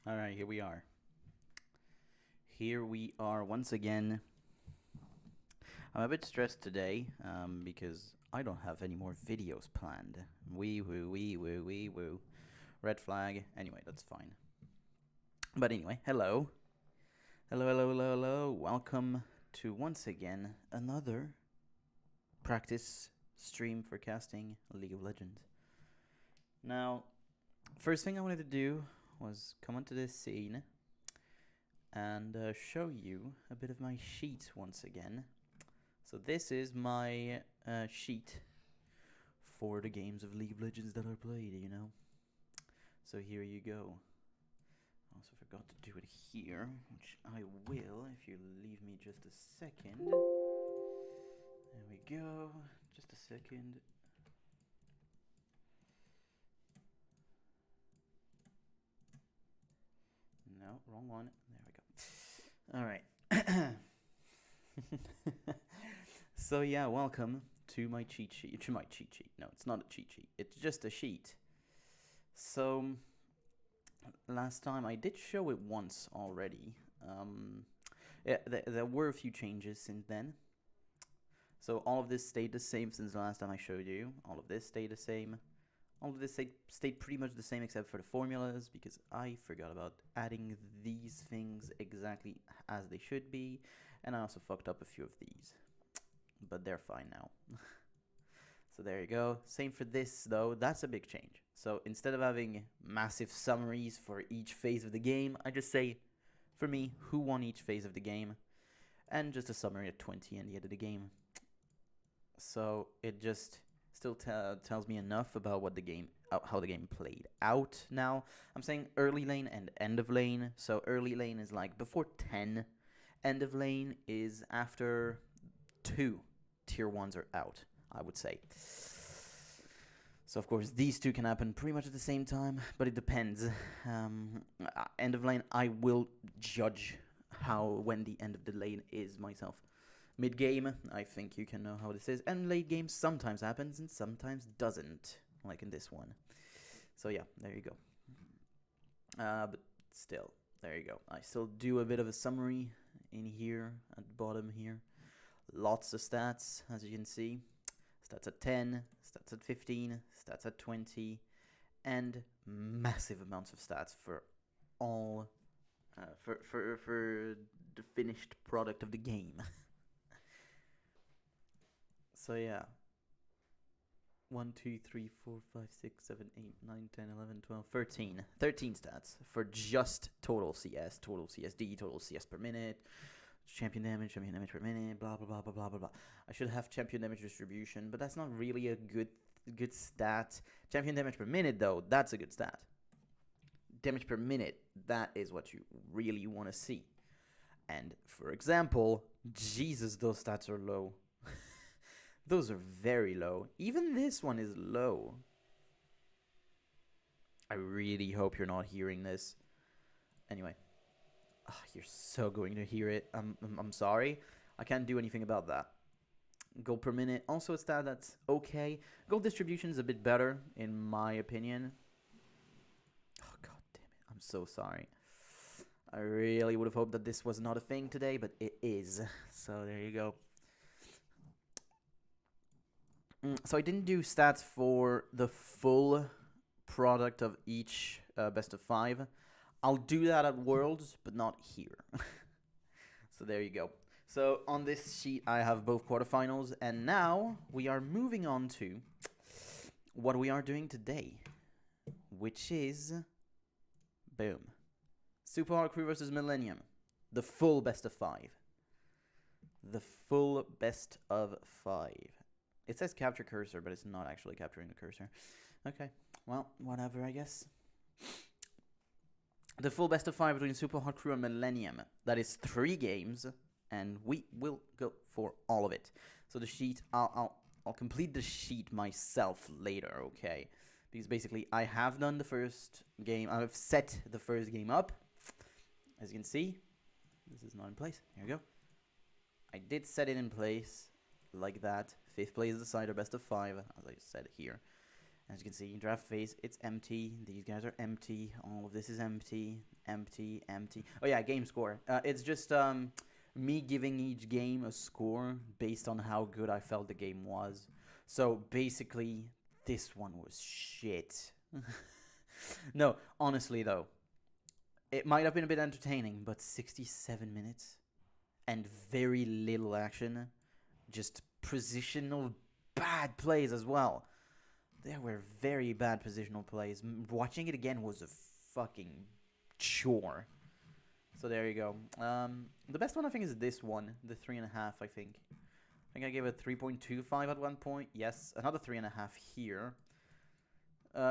Alright, here we are. Here we are once again. I'm a bit stressed today because I don't have any more videos planned. Wee woo, wee woo, wee woo. Red flag. Anyway, that's fine. But anyway, hello. Hello, hello, hello, hello. Welcome to once again another practice stream for casting League of Legends. Now, first thing I wanted to do was come onto this scene and show you a bit of my sheet once again. So this is my sheet for the games of League of Legends that are played, you know. So here you go. I also forgot to do it here, which I will if you leave me just a second. There we go. Just a second. No, wrong one. There we go. All right. So yeah, welcome to my cheat sheet. To my cheat sheet. No, it's not a cheat sheet. It's just a sheet. So last time I did show it once already. Yeah, there were a few changes since then. So all of this stayed the same since the last time I showed you. All of this stayed the same. All of this stayed pretty much the same except for the formulas, because I forgot about adding these things exactly as they should be, and I also fucked up a few of these. But they're fine now. So there you go. Same for this, though. That's a big change. So instead of having massive summaries for each phase of the game, I just say, for me, who won each phase of the game, and just a summary at 20 at the end of the game. So it just still tells me enough about what the game, how the game played out. Now I'm saying early lane and end of lane. So early lane is like before 10. End of lane is after 2 tier 1s are out, I would say. So of course these two can happen pretty much at the same time, but it depends. End of lane, I will judge when the end of the lane is myself. Mid game, I think you can know how this is, and late game sometimes happens and sometimes doesn't, like in this one. So yeah, there you go. But still, there you go. I still do a bit of a summary in here at the bottom here. Lots of stats, as you can see. Stats at 10, stats at 15, stats at 20, and massive amounts of stats for all for the finished product of the game. So yeah, 1, 2, 3, 4, 5, 6, 7, 8, 9, 10, 11, 12, 13. 13 stats for just total CS, total CSD, total CS per minute, champion damage per minute, blah, blah, blah, blah, blah, blah, blah. I should have champion damage distribution, but that's not really a good stat. Champion damage per minute, though, that's a good stat. Damage per minute, that is what you really want to see. And, for example, Jesus, those stats are low. Those are very low. Even this one is low. I really hope you're not hearing this. Anyway. You're so going to hear it. I'm sorry. I can't do anything about that. Gold per minute. Also a stat that's okay. Gold distribution is a bit better, in my opinion. Oh, god damn it. I'm so sorry. I really would have hoped that this was not a thing today, but it is. So there you go. So I didn't do stats for the full product of each best of 5. I'll do that at Worlds, but not here. So there you go. So on this sheet, I have both quarterfinals, and now we are moving on to what we are doing today, which is, boom, Super Hard Crew versus Millennium, the full best of 5. The full best of 5. It says capture cursor, but it's not actually capturing the cursor. Okay, well, whatever, I guess. The full best of 5 between Super Hard Crew and Millennium. That is 3 games, and we will go for all of it. So the sheet, I'll complete the sheet myself later, okay? Because basically, I have done the first game. I've set the first game up. As you can see, this is not in place. Here we go. I did set it in place like that. 5th place decider, best of 5, as I said here. As you can see, draft phase, it's empty. These guys are empty. All of this is empty, empty, empty. Oh yeah, game score. It's just me giving each game a score based on how good I felt the game was. So basically, this one was shit. No, honestly though, it might have been a bit entertaining, but 67 minutes and very little action. Just positional bad plays as well. There were very bad positional plays. Watching it again was a fucking chore. So there you go. The best one I think is this one, the 3.5. I think I gave it 3.25 at one point. Yes, another 3.5 here.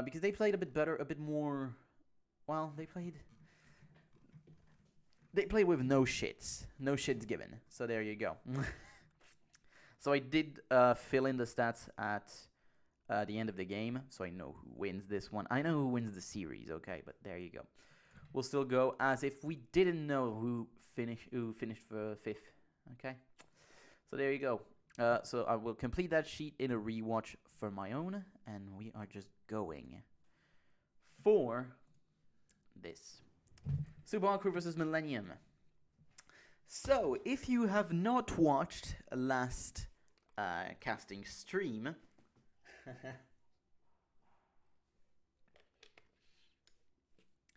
Because they played a bit better, a bit more. Well, they played with no shits given. So there you go. So I did fill in the stats at the end of the game, so I know who wins this one. I know who wins the series, okay, but there you go. We'll still go as if we didn't know who finished for 5th, okay? So there you go. So I will complete that sheet in a rewatch for my own, and we are just going for this. Super Crew versus Millennium. So, if you have not watched last casting stream,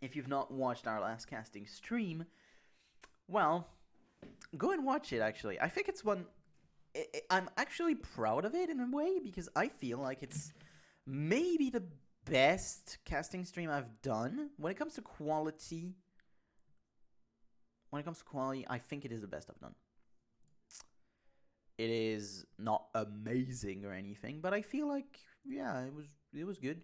if you've not watched our last casting stream, well, go and watch it, actually. I think it's one... I'm actually proud of it in a way, because I feel like it's maybe the best casting stream I've done. When it comes to quality, I think it is the best I've done. It is not amazing or anything, but I feel like, yeah, it was good.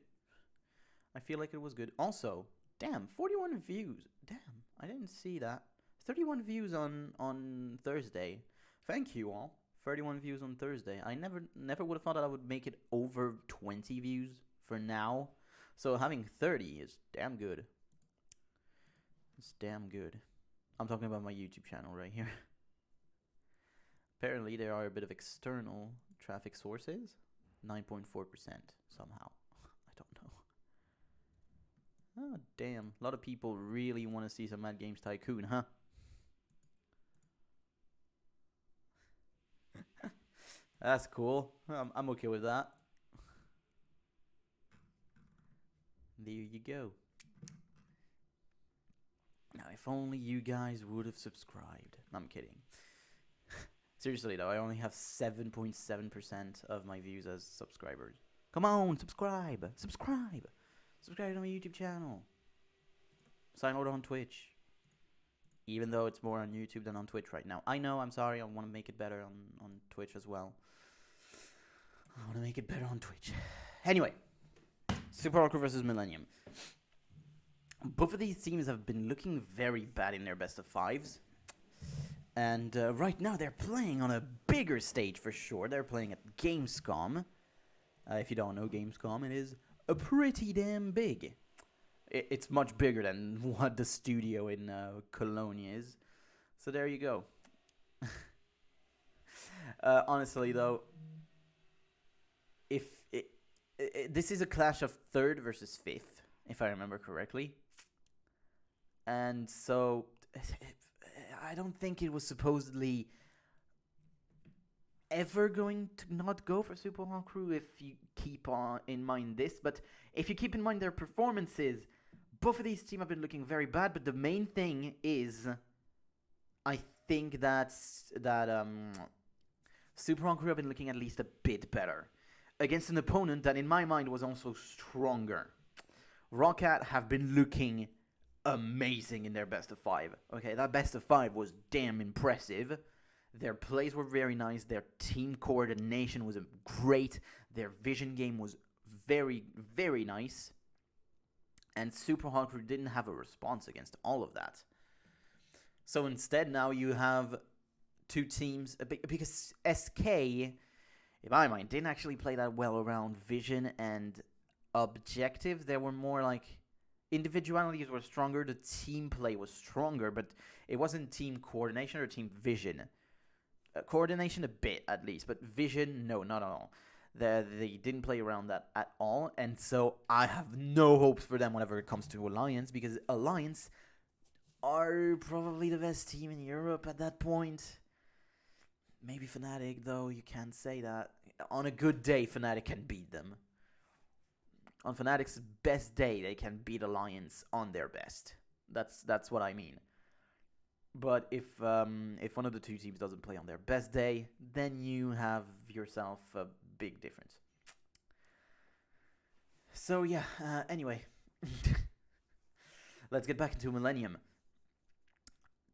I feel like it was good. Also, damn, 41 views. Damn, I didn't see that. 31 views on Thursday. Thank you all. 31 views on Thursday. I never would have thought that I would make it over 20 views for now. So having 30 is damn good. It's damn good. I'm talking about my YouTube channel right here. Apparently there are a bit of external traffic sources. 9.4% somehow. I don't know. Oh, damn. A lot of people really want to see some Mad Games Tycoon, huh? That's cool. I'm okay with that. There you go. Now, if only you guys would have subscribed. No, I'm kidding. Seriously, though, I only have 7.7% of my views as subscribers. Come on, subscribe. Subscribe. Subscribe to my YouTube channel. Sign out on Twitch. Even though it's more on YouTube than on Twitch right now. I know, I'm sorry. I want to make it better on Twitch as well. I want to make it better on Twitch. Anyway. Super Hardcore versus Millennium. Both of these teams have been looking very bad in their best of fives. And right now they're playing on a bigger stage for sure. They're playing at Gamescom. If you don't know Gamescom, it is pretty damn big. It's much bigger than what the studio in Cologne is. So there you go. Honestly, though, if this is a clash of 3rd versus 5th, if I remember correctly. And so I don't think it was supposedly ever going to not go for Super Hawk Crew if you keep in mind this. But if you keep in mind their performances, both of these teams have been looking very bad. But the main thing is, I think that Super Hawk Crew have been looking at least a bit better against an opponent that in my mind was also stronger. Roccat have been looking amazing in their best of 5. Okay, that best of 5 was damn impressive. Their plays were very nice. Their team coordination was great. Their vision game was very, very nice. And Super Hawk Crew didn't have a response against all of that. So instead now you have two teams, because SK, in my mind, didn't actually play that well around vision and objectives. They were more like individualities were stronger, the team play was stronger, but it wasn't team coordination or team vision. Coordination a bit, at least, but vision, no, not at all. They didn't play around that at all, and so I have no hopes for them whenever it comes to Alliance, because Alliance are probably the best team in Europe at that point. Maybe Fnatic, though, you can't say that. On a good day, Fnatic can beat them. On Fnatic's best day, they can beat Alliance on their best. That's what I mean. But if one of the two teams doesn't play on their best day, then you have yourself a big difference. So yeah, anyway. Let's get back into Millennium.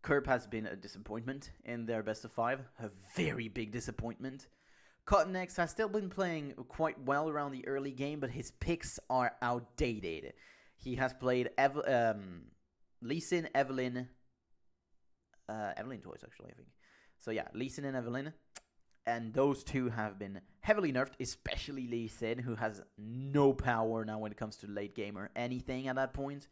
Kerp has been a disappointment in their best of 5. A very big disappointment. Cotton X has still been playing quite well around the early game, but his picks are outdated. He has played Lee Sin, Evelyn Toys, actually, I think. So yeah, Lee Sin and Evelyn. And those two have been heavily nerfed, especially Lee Sin, who has no power now when it comes to late game or anything at that point.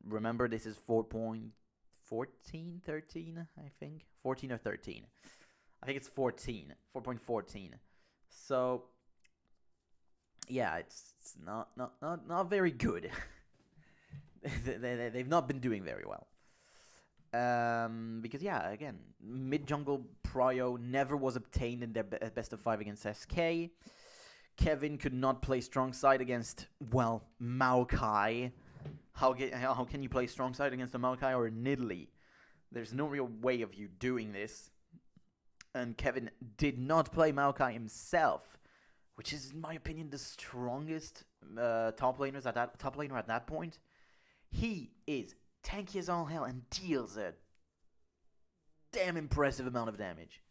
Remember, this is 4.14, 13, I think. 14 or 13. I think it's 14. 4.14. So, yeah, it's not very good. They've not been doing very well. Because, yeah, again, mid-jungle prio never was obtained in their best of 5 against SK. Kevin could not play strong side against, well, Maokai. How can you play strong side against a Maokai or a Nidalee? There's no real way of you doing this. And Kevin did not play Maokai himself, which is, in my opinion, the strongest top laner at that point. He is tanky as all hell and deals a damn impressive amount of damage.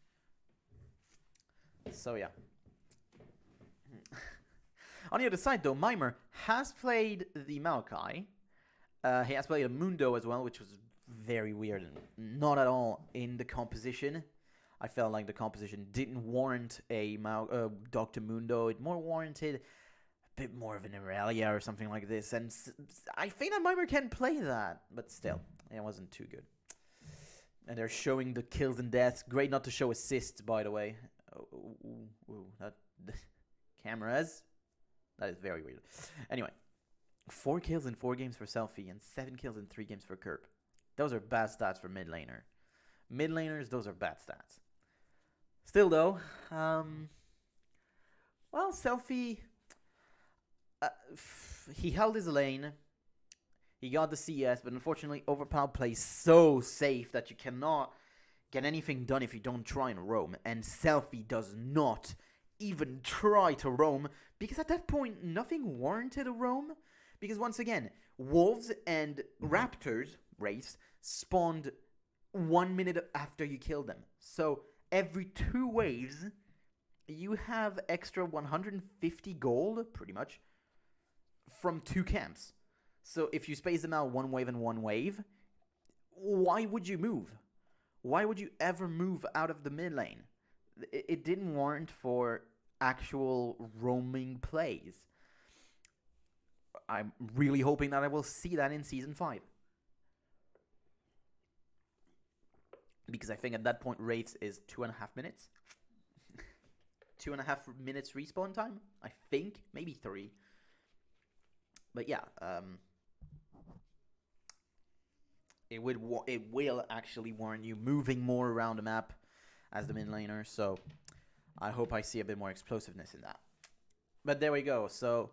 So yeah. On the other side, though, Mimer has played the Maokai. He has played a Mundo as well, which was very weird and not at all in the composition. I felt like the composition didn't warrant a Dr. Mundo. It more warranted a bit more of an Irelia or something like this. And I think that Mimer can play that, but still, it wasn't too good. And they're showing the kills and deaths. Great not to show assists, by the way. That cameras. That is very weird. Anyway, 4 kills in 4 games for Selfie and 7 kills in 3 games for Kerp. Those are bad stats for mid laner. Mid laners, those are bad stats. Still, though, well, Selfie, he held his lane. He got the CS, but unfortunately, Overpower plays so safe that you cannot get anything done if you don't try and roam. And Selfie does not even try to roam, because at that point, nothing warranted a roam. Because once again, wolves and raptors, wraiths, spawned 1 minute after you kill them. So every 2 waves, you have extra 150 gold, pretty much, from 2 camps. So if you space them out 1 wave and 1 wave, why would you move? Why would you ever move out of the mid lane? It didn't warrant for actual roaming plays. I'm really hoping that I will see that in Season 5. Because I think at that point, Wraiths is 2.5 minutes. 2.5 minutes respawn time, I think. Maybe 3. But yeah, it will actually warrant you moving more around the map as the mid laner. So I hope I see a bit more explosiveness in that. But there we go. So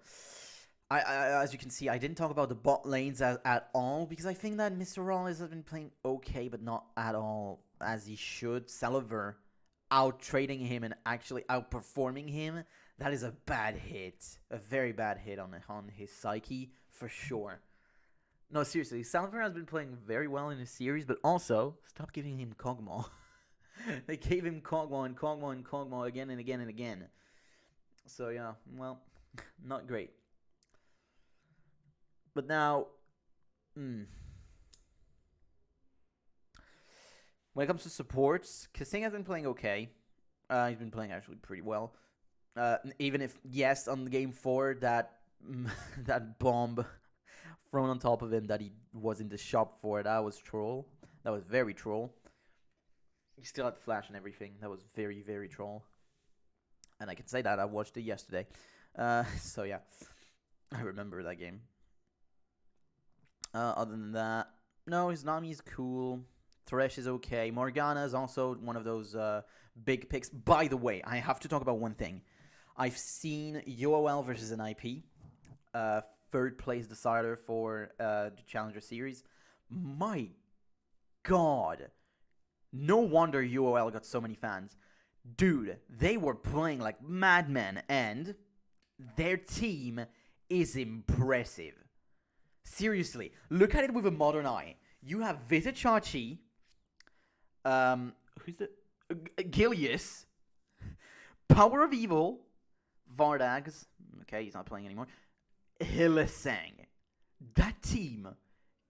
I as you can see, I didn't talk about the bot lanes at all, because I think that Mr. Rollins has been playing okay, but not at all as he should. Saliver out-trading him and actually outperforming him, that is a bad hit. A very bad hit on his psyche, for sure. No, seriously, Saliver has been playing very well in his series, but also, stop giving him Kog'Maw. They gave him Kog'Maw and Kog'Maw and Kog'Maw again and again and again. So yeah, well, not great. But now, when it comes to supports, Kasing has been playing okay. He's been playing actually pretty well. Even if, yes, on game 4, that bomb thrown on top of him that he was in the shop for, that was troll. That was very troll. He still had flash and everything. That was very, very troll. And I can say that I watched it yesterday. So yeah, I remember that game. Other than that, no, his Nami is cool. Thresh is okay. Morgana is also one of those big picks. By the way, I have to talk about one thing. I've seen UOL versus an IP, third place decider for the Challenger Series. My God, no wonder UOL got so many fans. Dude, they were playing like madmen, and their team is impressive. Seriously, look at it with a modern eye. You have Visit Chachi, who's the Gilius, Power of Evil, Vardags. Okay, he's not playing anymore. Hillisang. That team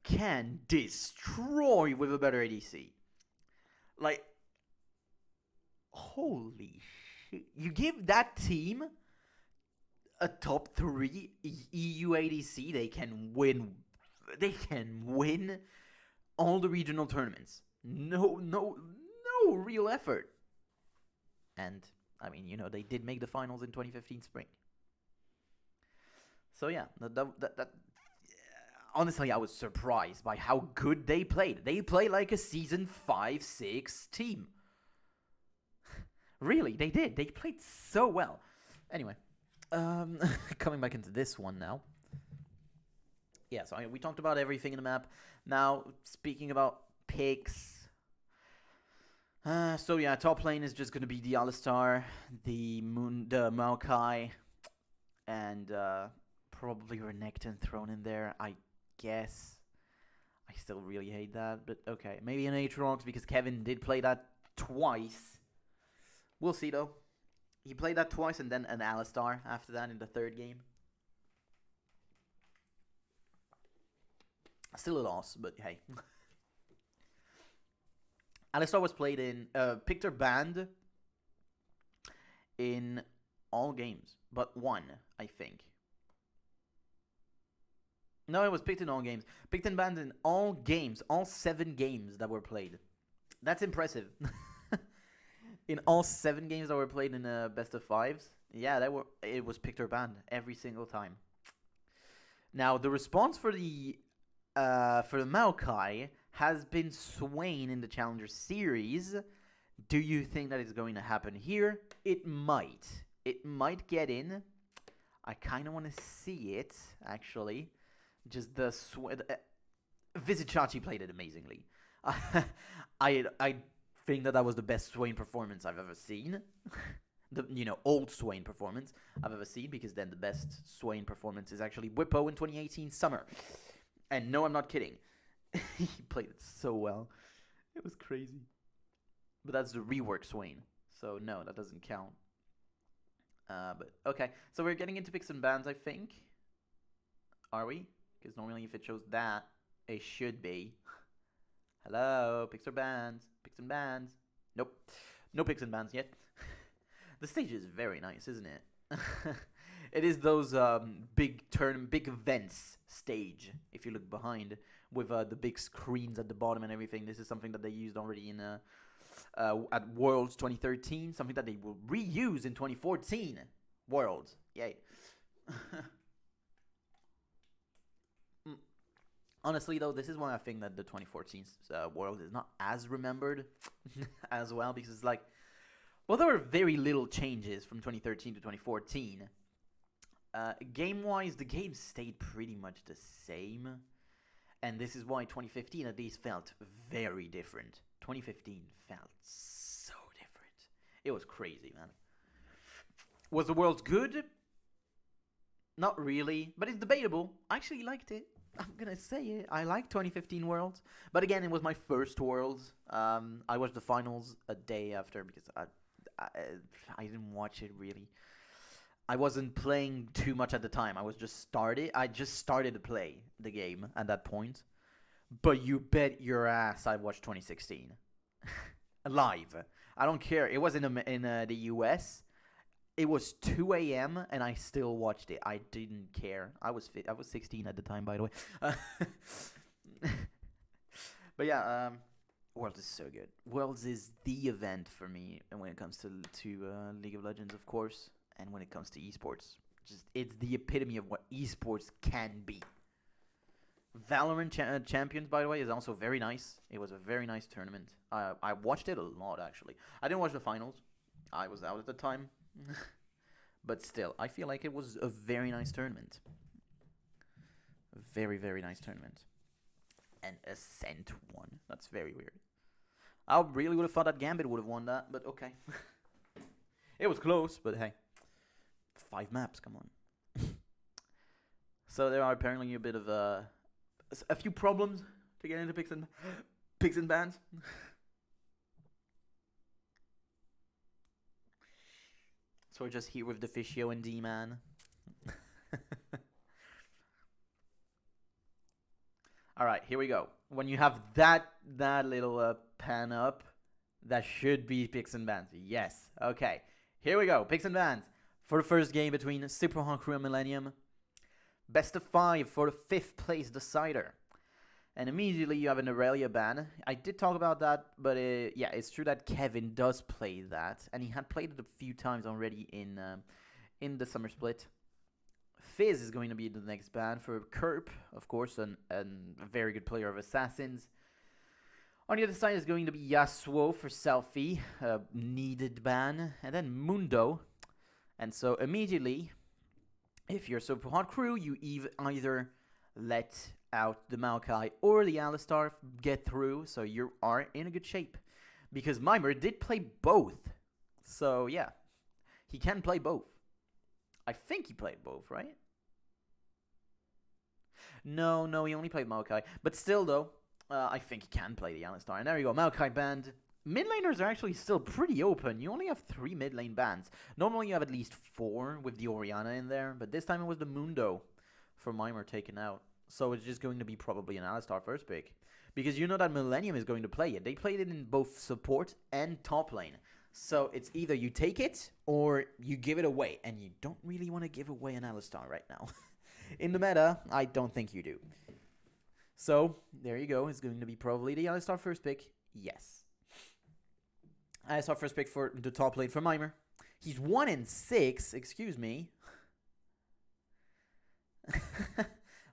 can destroy with a better ADC. Like, holy shit! You give that team a top 3 EU ADC, they can win. They can win all the regional tournaments. No real effort. And I mean, you know, they did make the finals in 2015 spring. So yeah, that honestly, I was surprised by how good they played. They play like a season 5-6 team. Really, they did. They played so well. Anyway. Coming back into this one now. Yeah, so we talked about everything in the map. Now, speaking about picks. So yeah, top lane is just going to be the Alistar, the Maokai, and probably Renekton thrown in there, I guess. I still really hate that, but okay. Maybe an Aatrox, because Kevin did play that twice. We'll see, though. He played that twice and then an Alistar after that in the third game. Still a loss, but hey. Alistar was played in, picked or banned in all games, but one, I think. No, it was picked in all games. Picked and banned in all games, all 7 games that were played. That's impressive. In all 7 games that were played in best of 5s, yeah, it was picked or banned every single time. Now the response for the Maokai has been Swain in the Challenger Series. Do you think that is going to happen here? It might. It might get in. I kind of want to see it, actually. Just the Visit Chachi played it amazingly. I think that was the best Swain performance I've ever seen. The old Swain performance I've ever seen, because then the best Swain performance is actually Whippo in 2018 summer. And no, I'm not kidding. He played it so well. It was crazy. But that's the rework Swain. So no, that doesn't count. But okay. So we're getting into picks and bans, I think. Are we? Because normally if it shows that, it should be. Hello, picks or bans? Picks and bans? Nope. No picks and bans yet. The stage is very nice, isn't it? It is those big events stage, if you look behind, with the big screens at the bottom and everything. This is something that they used already in at Worlds 2013, something that they will reuse in 2014 Worlds. Yay. Honestly, though, this is why I think that the 2014 World is not as remembered as well, because it's like, well, there were very little changes from 2013 to 2014. Game-wise, the game stayed pretty much the same, and this is why 2015 at least felt very different. 2015 felt so different. It was crazy, man. Was the World good? Not really, but it's debatable. I actually liked it. I'm gonna say it. I like 2015 Worlds, but again, it was my first Worlds. I watched the finals a day after, because I didn't watch it really. I wasn't playing too much at the time. I just started to play the game at that point. But you bet your ass I watched 2016 live. I don't care. It was in the US. It was 2 a.m. and I still watched it. I didn't care. I was 16 at the time, by the way. But yeah, Worlds is so good. Worlds is the event for me, and when it comes to League of Legends, of course, and when it comes to esports, just it's the epitome of what esports can be. Valorant Champions, by the way, is also very nice. It was a very nice tournament. I watched it a lot, actually. I didn't watch the finals. I was out at the time. But still, I feel like it was a very nice tournament. A very, very nice tournament. And Ascent won. That's very weird. I really would have thought that Gambit would have won that, but okay. It was close, but hey. 5 maps, come on. So there are apparently a bit of a few problems to get into picks and bans. So we're just here with Deficio and D-Man. Alright, here we go. When you have that little pan up, that should be picks and bans. Yes. Okay. Here we go. Picks and bans. For the first game between Super Hard Crew and Millennium. Best of 5 for the 5th place decider. And immediately you have an Aurelia ban. I did talk about that, but yeah, it's true that Kevin does play that. And he had played it a few times already in the summer split. Fizz is going to be the next ban for Kerp, of course, and a very good player of Assassins. On the other side is going to be Yasuo for Selfie, a needed ban. And then Mundo. And so immediately, if you're Super Hard Crew, you either let out the Maokai or the Alistar get through, so you are in a good shape. Because Mimer did play both. So yeah, he can play both. I think he played both, right? No, he only played Maokai. But still, though, I think he can play the Alistar. And there you go, Maokai banned. Mid laners are actually still pretty open. You only have 3 mid lane bans. Normally you have at least 4 with the Orianna in there. But this time it was the Mundo for Mimer taken out. So it's just going to be probably an Alistar first pick. Because you know that Millennium is going to play it. They played it in both support and top lane. So it's either you take it or you give it away. And you don't really want to give away an Alistar right now. In the meta, I don't think you do. So there you go. It's going to be probably the Alistar first pick. Yes. Alistar first pick for the top lane for Mimer. He's 1-6. Excuse me.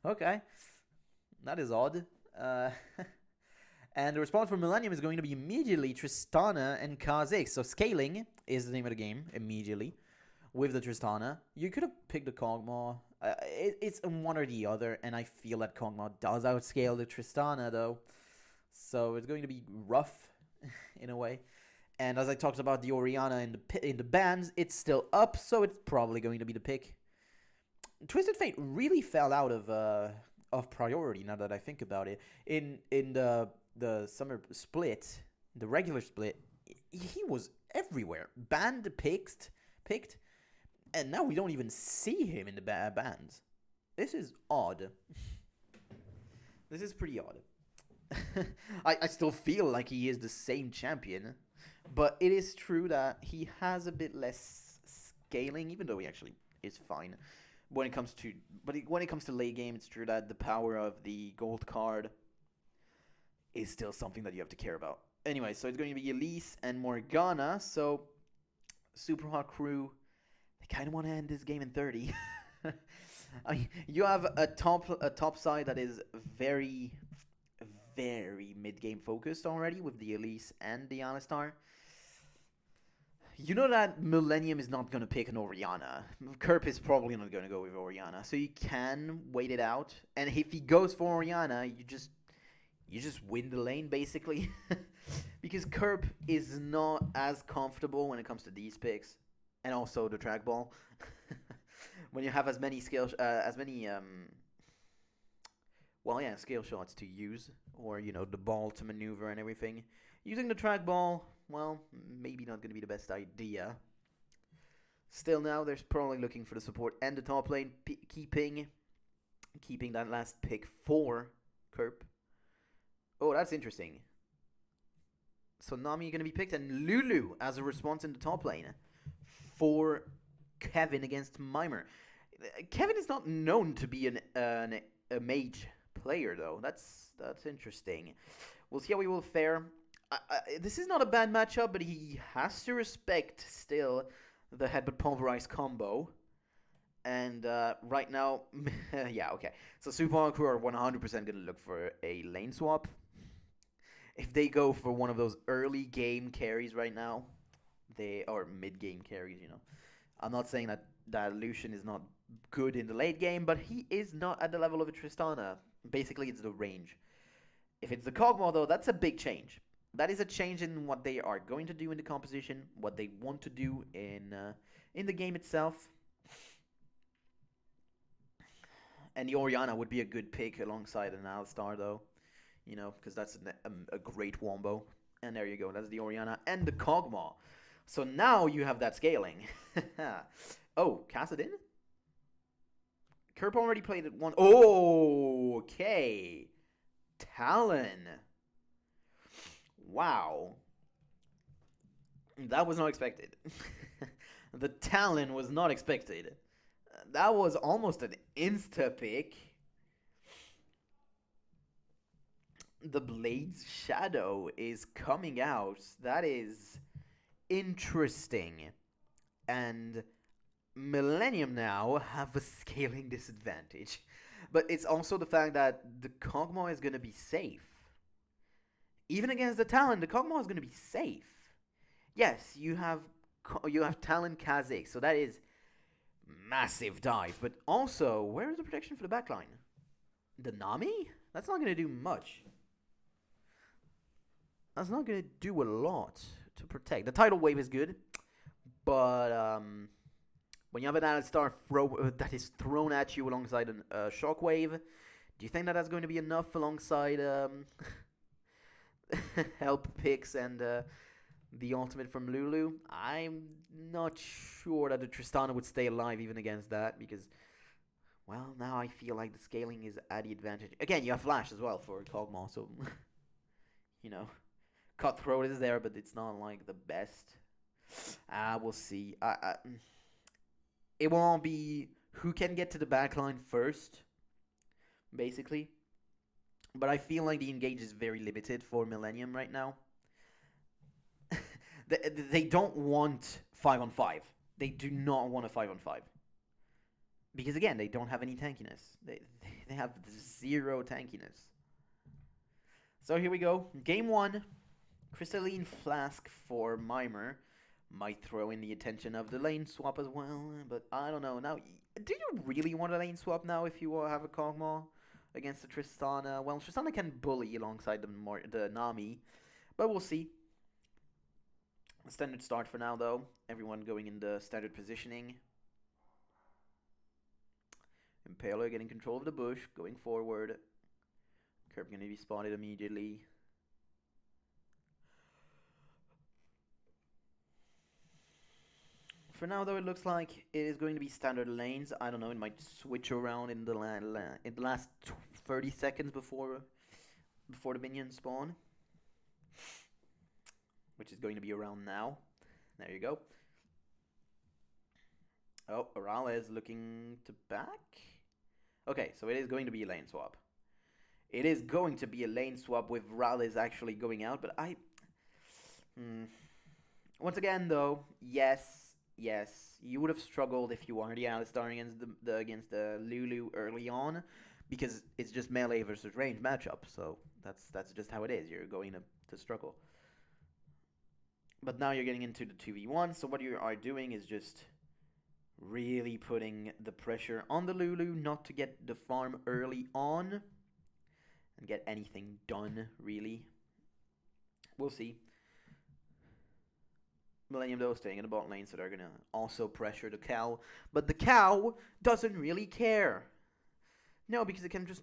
Okay. That is odd. And the response for Millennium is going to be immediately Tristana and Kha'Zix. So scaling is the name of the game immediately with the Tristana. You could have picked the Kog'Maw. It's one or the other, and I feel that Kog'Maw does outscale the Tristana, though. So it's going to be rough in a way. And as I talked about the Orianna in the bans, it's still up, so it's probably going to be the pick. Twisted Fate really fell out of priority now that I think about it. In the summer split, the regular split, he was everywhere. Banned, picked, and now we don't even see him in the bans. This is odd. This is pretty odd. I still feel like he is the same champion, but it is true that he has a bit less scaling, even though he actually is fine. When it comes to late game, it's true that the power of the gold card is still something that you have to care about. Anyway, so it's going to be Elise and Morgana. So Super Hard Crew, they kind of want to end this game in 30. You have a top side that is very, very mid game focused already with the Elise and the Alistar. You know that Millennium is not going to pick an Orianna. Kerp is probably not going to go with Orianna. So you can wait it out. And if he goes for Orianna, you just win the lane, basically. Because Kerp is not as comfortable when it comes to these picks. And also the trackball. When you have as many scale shots to use. Or, the ball to maneuver and everything. Using the trackball, well, maybe not going to be the best idea. Still now, they're probably looking for the support and the top lane, keeping that last pick for Kerp. Oh, that's interesting. So Nami going to be picked, and Lulu as a response in the top lane for Kevin against Mimer. Kevin is not known to be a mage player, though. That's interesting. We'll see how he will fare. This is not a bad matchup, but he has to respect still the headbutt pulverize combo. And right now, yeah, okay. So Supong Crew are 100% going to look for a lane swap. If they go for one of those early game carries right now, or mid game carries, I'm not saying that Lucian is not good in the late game, but he is not at the level of a Tristana. Basically, it's the range. If it's the Kog'Maw, though, that's a big change. That is a change in what they are going to do in the composition, what they want to do in the game itself. And the Orianna would be a good pick alongside an Alistar, though, because that's a great wombo. And there you go, that's the Orianna and the Kog'Maw. So now you have that scaling. Oh, Kassadin? Kerp already played it one. Oh, okay. Talon. Wow. That was not expected. The Talon was not expected. That was almost an insta-pick. The Blade's Shadow is coming out. That is interesting. And Millennium now have a scaling disadvantage. But it's also the fact that the Kog'Maw is going to be safe. Even against the Talon, the Kog'Maw is going to be safe. Yes, you have Talon Kha'Zix, so that is massive dive. But also, where is the protection for the backline? The Nami? That's not going to do much. That's not going to do a lot to protect. The tidal wave is good, but when you have an Alistar that is thrown at you alongside a shockwave, do you think that that's going to be enough alongside help picks and the ultimate from Lulu? I'm not sure that the Tristana would stay alive even against that, because, well, now I feel like the scaling is at the advantage. Again, you have Flash as well for Kog'Maw, so, Cutthroat is there, but it's not, like, the best. We'll see. It will all be who can get to the backline first, basically. But I feel like the engage is very limited for Millennium right now. They don't want 5-on-5. They do not want a 5-on-5. Because, again, they don't have any tankiness. They have 0 tankiness. So here we go. Game 1. Crystalline Flask for Mimer. Might throw in the attention of the lane swap as well. But I don't know. Now, do you really want a lane swap now if you have a Kog'Maw against the Tristana? Well, Tristana can bully alongside the Nami. But we'll see. Standard start for now, though. Everyone going in the standard positioning. Impaler getting control of the bush, going forward. Kerp going to be spotted immediately. For now, though, it looks like it is going to be standard lanes. I don't know, it might switch around in the last 30 seconds before the minions spawn. Which is going to be around now. There you go. Oh, Arala is looking to back. Okay, so it is going to be a lane swap. It is going to be a lane swap with Rallis actually going out, but once again, though, yes, you would have struggled if you are the Alistar against the Lulu early on, because it's just melee versus range matchup, so that's just how it is. You're going to struggle. But now you're getting into the 2v1, so what you are doing is just really putting the pressure on the Lulu not to get the farm early on and get anything done, really. We'll see. Millennium, though, staying in the bot lane, so they're going to also pressure the cow. But the cow doesn't really care. No, because it can just,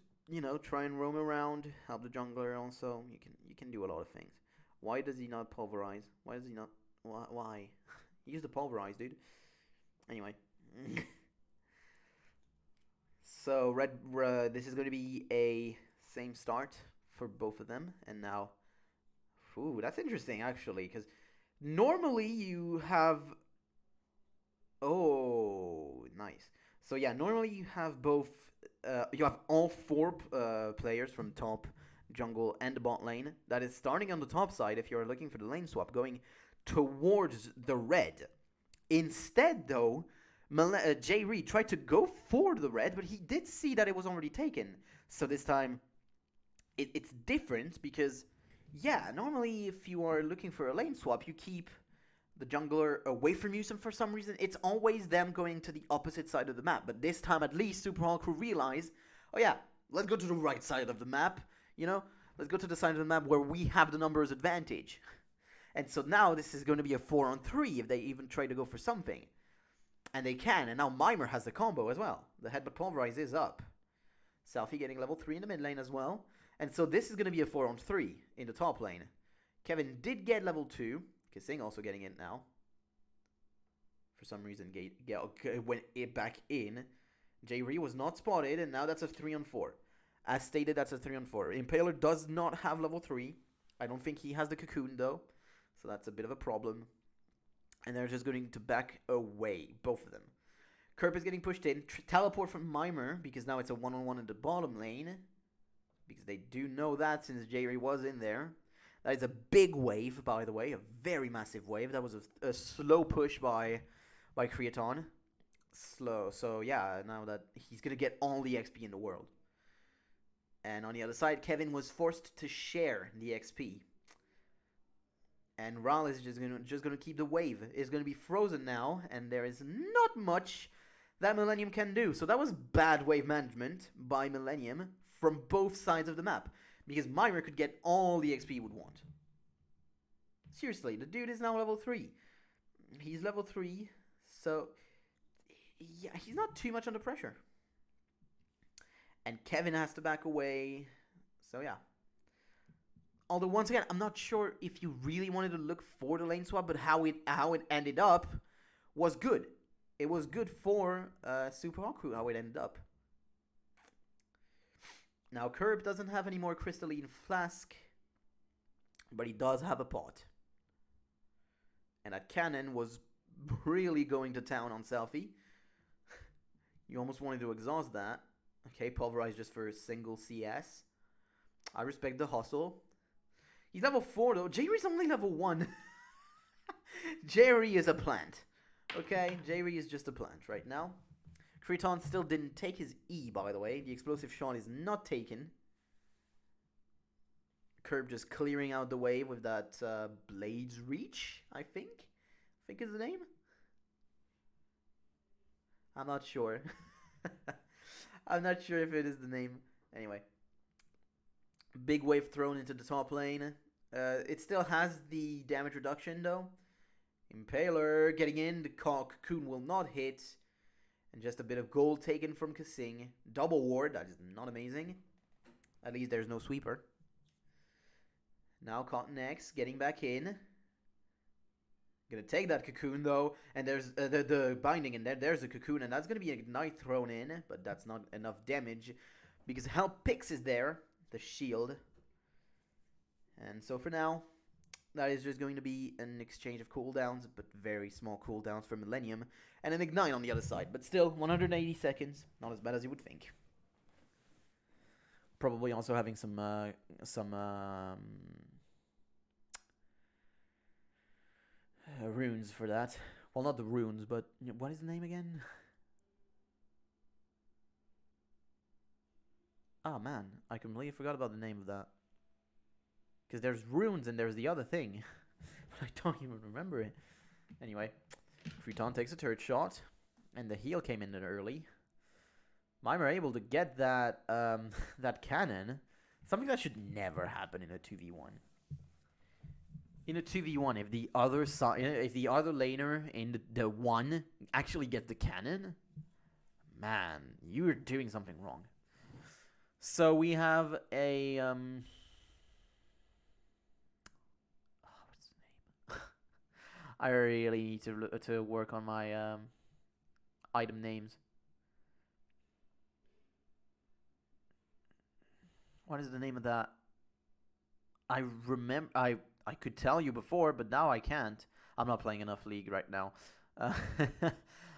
try and roam around, help the jungler also. You can do a lot of things. Why does he not pulverize? Why does he not... Why? Use the pulverize, dude. Anyway. So, this is going to be a same start for both of them. And now... Ooh, that's interesting, actually. Because normally you have... Oh, nice. So, yeah, normally you have both... you have all 4 players from top jungle and the bot lane. That is starting on the top side if you're looking for the lane swap, going towards the red. Instead, though, Jay Reed tried to go for the red, but he did see that it was already taken. So this time, it's different because, yeah, normally if you are looking for a lane swap, you keep the jungler away from you, and for some reason, it's always them going to the opposite side of the map. But this time, at least, Super Hall Crew realized, oh yeah, let's go to the right side of the map, you know? Let's go to the side of the map where we have the numbers advantage. And so now this is going to be a 4-on-3 if they even try to go for something. And they can, and now Mimer has the combo as well. The Headbutt Pulverize is up. Selfie getting level 3 in the mid lane as well. And so this is going to be a 4-on-3 in the top lane. Kevin did get level 2. Kissing also getting it now. For some reason, went back in. J-Ree was not spotted, and now that's a 3-on-4. As stated, that's a 3-on-4. Impaler does not have level 3. I don't think he has the cocoon, though. So that's a bit of a problem. And they're just going to back away, both of them. Kerp is getting pushed in. Teleport from Mimer, because now it's a 1-on-1 in the bottom lane. Because they do know that since J-Ree was in there. That is a big wave, by the way. A very massive wave. That was a slow push by Creaton. Slow. So, yeah, now that he's going to get all the XP in the world. And on the other side, Kevin was forced to share the XP. And Ral is just gonna keep the wave. It's going to be frozen now. And there is not much that Millennium can do. So that was bad wave management by Millennium from both sides of the map. Because Mimer could get all the XP he would want. Seriously, the dude is now level 3. He's level 3, so yeah, he's not too much under pressure. And Kevin has to back away, so yeah. Although once again, I'm not sure if you really wanted to look for the lane swap, but how it ended up was good. It was good for Super Hall Crew, how it ended up. Now, Kerb doesn't have any more Crystalline Flask, but he does have a pot. And that cannon was really going to town on Selfie. You almost wanted to exhaust that. Okay, Pulverize just for a single CS. I respect the hustle. He's level 4 though. Jerry's only level 1. Jerry is a plant. Okay, Jerry is just a plant right now. Creton still didn't take his E, by the way. The explosive shot is not taken. Kerb just clearing out the wave with that Blades Reach, I think is the name. I'm not sure. I'm not sure if it is the name. Anyway. Big wave thrown into the top lane. It still has the damage reduction, though. Impaler getting in. The cocoon will not hit. And just a bit of gold taken from Kasing. Double ward, that is not amazing. At least there's no sweeper. Now Cotton X getting back in. Gonna take that cocoon though. And there's the binding in there. There's a cocoon and that's gonna be an ignite thrown in. But that's not enough damage. Because Help Pix is there. The shield. And so for now, that is just going to be an exchange of cooldowns, but very small cooldowns for Millennium, and an Ignite on the other side. But still, 180 seconds, not as bad as you would think. Probably also having some runes for that. Well, not the runes, but what is the name again? Ah, man, I completely forgot about the name of that. Because there's runes and there's the other thing. But I don't even remember it. Anyway, Creton takes a turret shot. And the heal came in early. Mimer able to get that that cannon. Something that should never happen in a 2v1. In a 2v1, if the other laner in the 1 actually gets the cannon, man, you're doing something wrong. So we have a what's the name? I really need to work on my item names. What is the name of that? I remember. I could tell you before, but now I can't. I'm not playing enough League right now.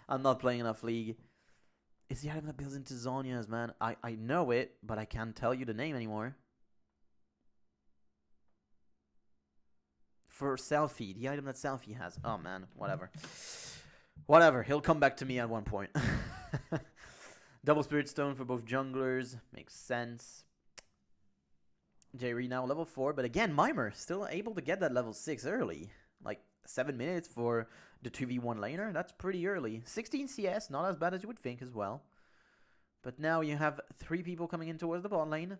I'm not playing enough League. It's the item that builds into Zhonya's, man. I know it, but I can't tell you the name anymore. for Selfie. The item that Selfie has. Oh, man. Whatever. Whatever. He'll come back to me at one point. Double Spirit Stone for both junglers. Makes sense. Jerry now level 4. But again, Mimer still able to get that level 6 early. Like 7 minutes for the 2v1 laner. That's pretty early. 16 CS. Not as bad as you would think as well. But now you have 3 people coming in towards the bot lane.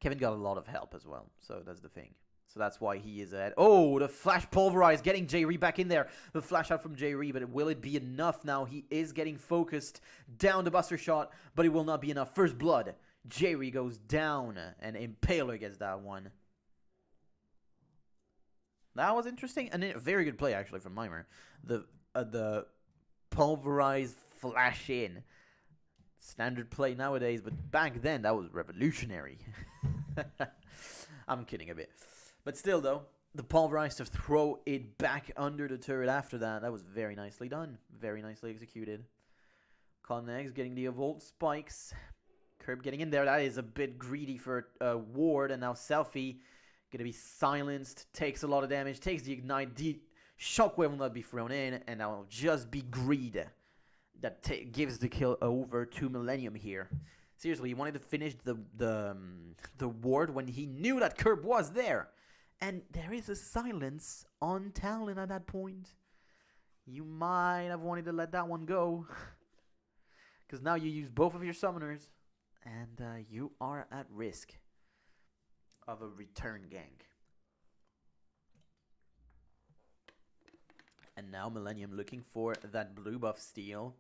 Kevin got a lot of help as well. So that's the thing. So that's why he is ahead. Oh, the flash pulverize, getting J-Ree back in there. The flash out from J-Ree, but will it be enough now? He is getting focused down the buster shot, but it will not be enough. First blood. J-Ree goes down, and Impaler gets that one. That was interesting, and a very good play actually from Mimer. The pulverize flash in. Standard play nowadays, but back then that was revolutionary. I'm kidding a bit. But still, though, the pulverize to throw it back under the turret after that was very nicely done. Very nicely executed. Connex getting the Evolt spikes. Curb getting in there. That is a bit greedy for Ward. And now Selfie going to be silenced. Takes a lot of damage. Takes the Ignite. The Shockwave will not be thrown in. And that will just be greed that gives the kill over to Millennium here. Seriously, he wanted to finish the Ward when he knew that Curb was there. And there is a silence on Talon at that point. You might have wanted to let that one go. Because now you use both of your summoners. And you are at risk of a return gank. And now Millennium looking for that blue buff steal.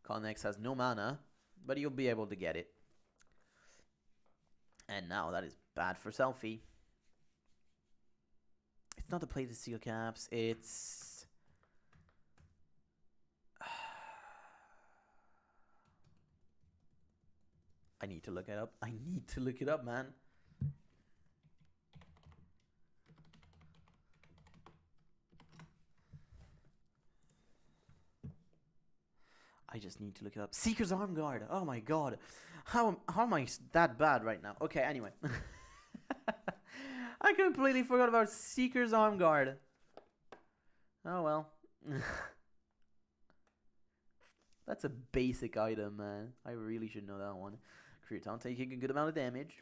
Connex has no mana, but he'll be able to get it. And now that is bad for Selfie. It's not to play the seal caps, it's... I need to look it up. I need to look it up, man. I just need to look it up. Seeker's Arm Guard. Oh my god. How am I that bad right now? Okay, anyway. I completely forgot about Seeker's Arm Guard. Oh well. That's a basic item, man. I really should know that one. Creaton taking a good amount of damage.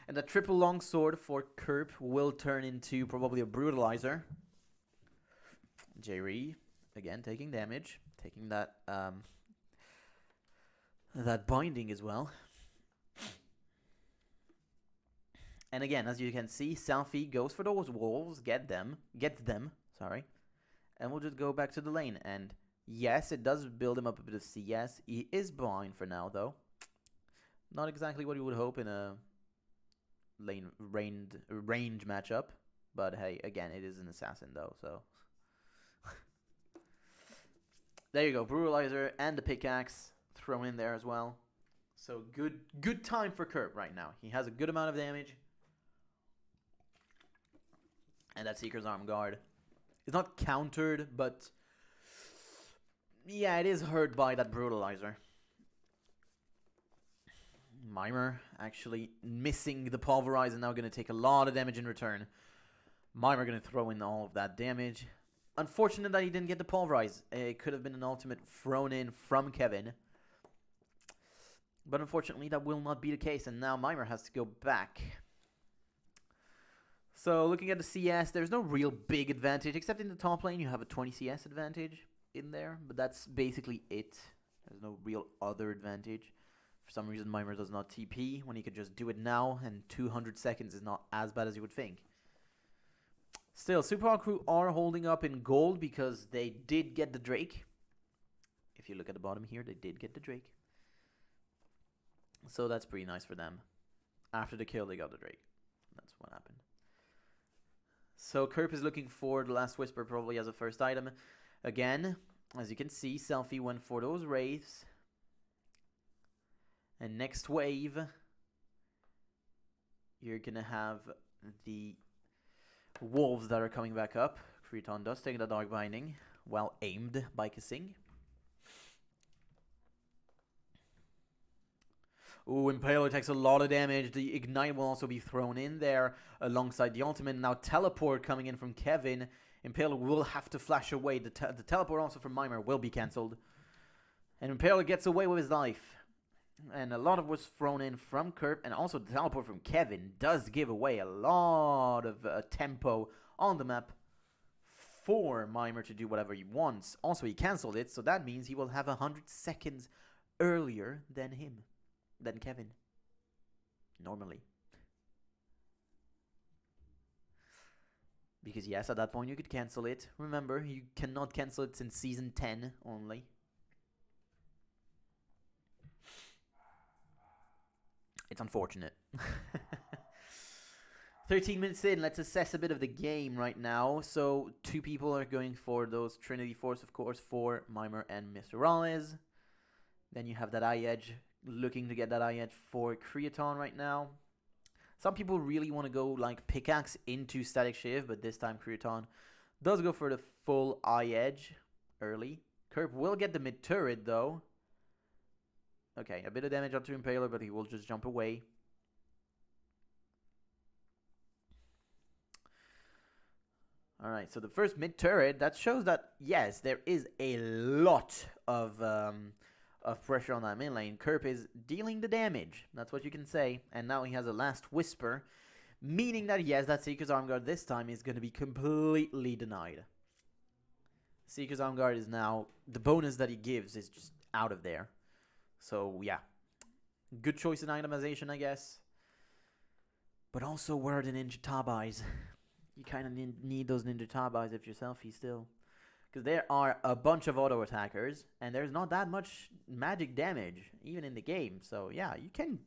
And the triple longsword for Kerp will turn into probably a brutalizer. J-Ree, again, taking damage. Taking that that binding as well. And again, as you can see, Selfie goes for those wolves, gets them, sorry. And we'll just go back to the lane. And yes, it does build him up a bit of CS. He is blind for now, though. Not exactly what you would hope in a range matchup. But hey, again, it is an assassin, though, so... There you go, Brutalizer and the pickaxe thrown in there as well. So good time for Kerp right now. He has a good amount of damage. And that Seeker's Arm Guard is not countered, but yeah, it is hurt by that Brutalizer. Mimer actually missing the Pulverize and now going to take a lot of damage in return. Mimer going to throw in all of that damage. Unfortunate that he didn't get the Pulverize. It could have been an ultimate thrown in from Kevin. But unfortunately, that will not be the case. And now Mimer has to go back. So looking at the CS, there's no real big advantage. Except in the top lane, you have a 20 CS advantage in there. But that's basically it. There's no real other advantage. For some reason, Mimer does not TP when he could just do it now. And 200 seconds is not as bad as you would think. Still, Super Crew are holding up in gold because they did get the Drake. If you look at the bottom here, they did get the Drake. So that's pretty nice for them. After the kill, they got the Drake. That's what happened. So Kerp is looking for the Last Whisper probably as a first item. Again, as you can see, Selfie went for those Wraiths. And next wave, you're going to have the Wolves that are coming back up. Creaton does take the Dark Binding. Well aimed by Kissing. Ooh, Impaler takes a lot of damage. The Ignite will also be thrown in there alongside the ultimate. Now Teleport coming in from Kevin. Impaler will have to flash away. The Teleport also from Mimer will be cancelled. And Impaler gets away with his life. And a lot of was thrown in from Kerp. And also the Teleport from Kevin does give away a lot of tempo on the map for Mimer to do whatever he wants. Also, he cancelled it, so that means he will have 100 seconds earlier than Kevin. Normally. Because yes, at that point you could cancel it. Remember, you cannot cancel it since Season 10 only. It's unfortunate. 13 minutes in, let's assess a bit of the game right now. So, 2 people are going for those Trinity Force, of course, for Mimer and Mr. Rales. Then you have that eye edge, looking to get that eye edge for Creaton right now. Some people really want to go like pickaxe into Static Shiv, but this time Creaton does go for the full eye edge early. Kerp will get the mid turret though. Okay, a bit of damage onto Impaler, but he will just jump away. Alright, so the first mid turret, that shows that, yes, there is a lot of pressure on that mid lane. Kerp is dealing the damage, that's what you can say. And now he has a last whisper, meaning that, yes, that Seeker's Arm Guard this time is going to be completely denied. Seeker's Arm Guard is now, the bonus that he gives is just out of there. So, yeah, good choice in itemization, I guess. But also, where are the Ninja Tabais? You kind of need those Ninja Tabais if you're selfie still. Because there are a bunch of auto attackers, and there's not that much magic damage, even in the game. So, yeah, you can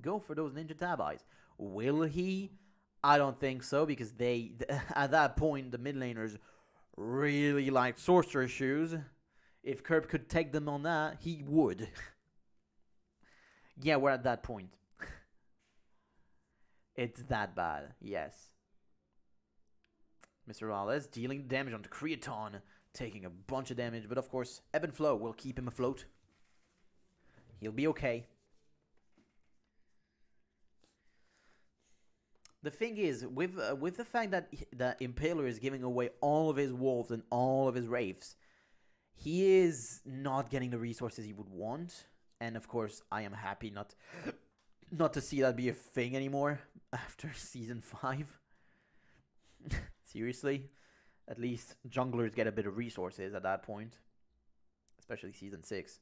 go for those Ninja Tabais. Will he? I don't think so, because at that point, the mid laners really like Sorcerer Shoes. If Kerp could take them on that, he would. Yeah, we're at that point. It's that bad, yes. Mr. Rales dealing damage onto Creaton, taking a bunch of damage, but of course, Ebb and Flow will keep him afloat. He'll be okay. The thing is, with the fact that Impaler is giving away all of his wolves and all of his wraiths, he is not getting the resources he would want. And of course, I am happy not to see that be a thing anymore after Season 5. Seriously, at least junglers get a bit of resources at that point, especially Season 6.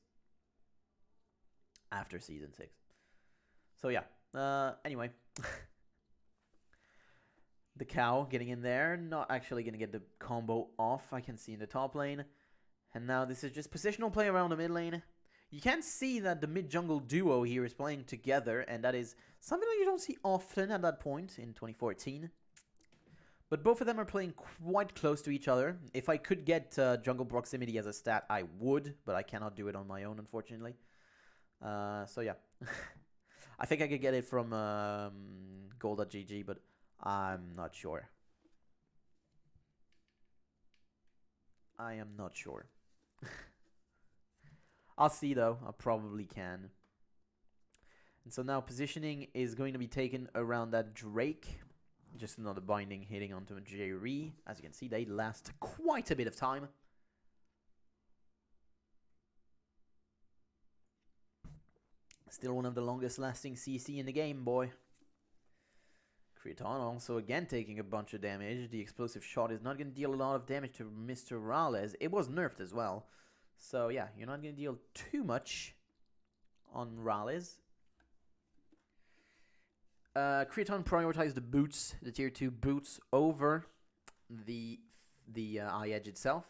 After Season 6. So yeah, anyway. The cow getting in there, not actually going to get the combo off, I can see in the top lane. And now this is just positional play around the mid lane. You can see that the mid-jungle duo here is playing together, and that is something that you don't see often at that point in 2014. But both of them are playing quite close to each other. If I could get jungle proximity as a stat, I would, but I cannot do it on my own, unfortunately. So yeah. I think I could get it from gold.gg, but I'm not sure. I am not sure. I'll see though, I probably can. And so now positioning is going to be taken around that Drake. Just another binding hitting onto a Jerry. As you can see, they last quite a bit of time. Still one of the longest lasting CC in the game, boy. Creaton also again taking a bunch of damage. The explosive shot is not going to deal a lot of damage to Mr. Rales. It was nerfed as well. So yeah, you're not going to deal too much on Rales. Creaton prioritized the boots, the tier 2 boots, over the eye edge itself.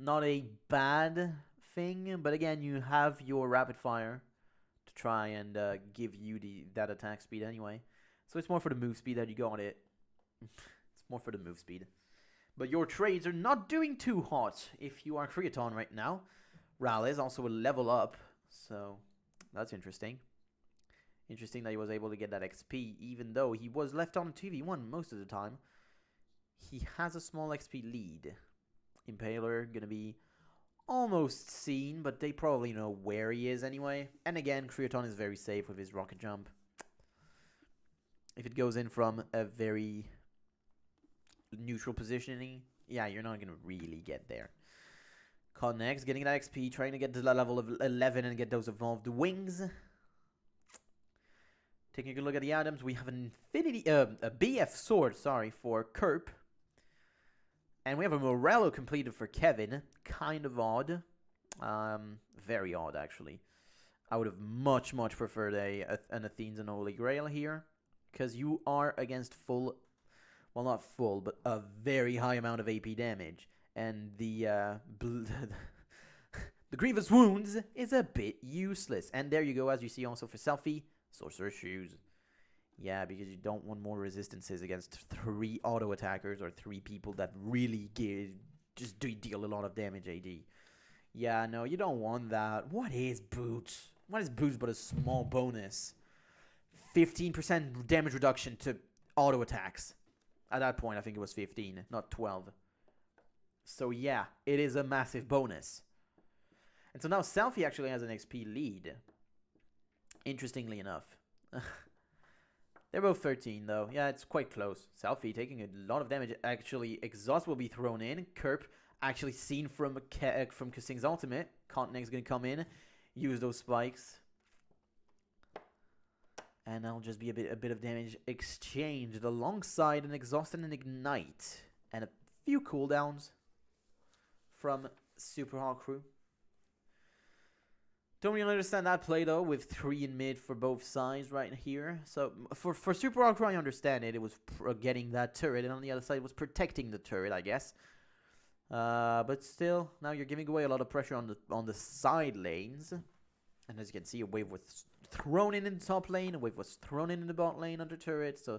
Not a bad thing, but again, you have your rapid fire to try and give you that attack speed anyway. So it's more for the move speed that you got it. It's more for the move speed. But your trades are not doing too hot if you are Creaton right now. Rales also will level up, so that's interesting. Interesting that he was able to get that XP, even though he was left on 2v1 most of the time. He has a small XP lead. Impaler gonna be almost seen, but they probably know where he is anyway. And again, Creaton is very safe with his rocket jump. If it goes in from a very neutral positioning, yeah, you're not going to really get there. Connex, getting that XP, trying to get to the level of 11 and get those evolved wings. Taking a good look at the items, we have an a BF sword, sorry, for Kerp. And we have a Morello completed for Kevin. Kind of odd. Very odd, actually. I would have much preferred an Athene's and Holy Grail here. Because you are against full, well, not full, but a very high amount of AP damage. And the Grievous Wounds is a bit useless. And there you go, as you see also for Selfie, Sorcerer's Shoes. Yeah, because you don't want more resistances against 3 auto attackers or 3 people that really deal a lot of damage AD. Yeah, no, you don't want that. What is Boots? What is Boots but a small bonus? 15% damage reduction to auto attacks. At that point, I think it was 15, not 12. So yeah, it is a massive bonus. And so now Selfie actually has an XP lead. Interestingly enough. They're both 13 though. Yeah, it's quite close. Selfie taking a lot of damage. Actually, Exhaust will be thrown in. Kerp actually seen from Kasing's ultimate. Continent's going to come in, use those spikes. And that'll just be a bit of damage exchanged alongside an Exhaust and an Ignite. And a few cooldowns from Super Hawk Crew. Don't really understand that play though, with 3 in mid for both sides right here. So for Super Hawk Crew, I understand it. It was getting that turret, and on the other side it was protecting the turret, I guess. But still, now you're giving away a lot of pressure on the side lanes. And as you can see, a wave was thrown in the top lane, a wave was thrown in the bot lane under turret, so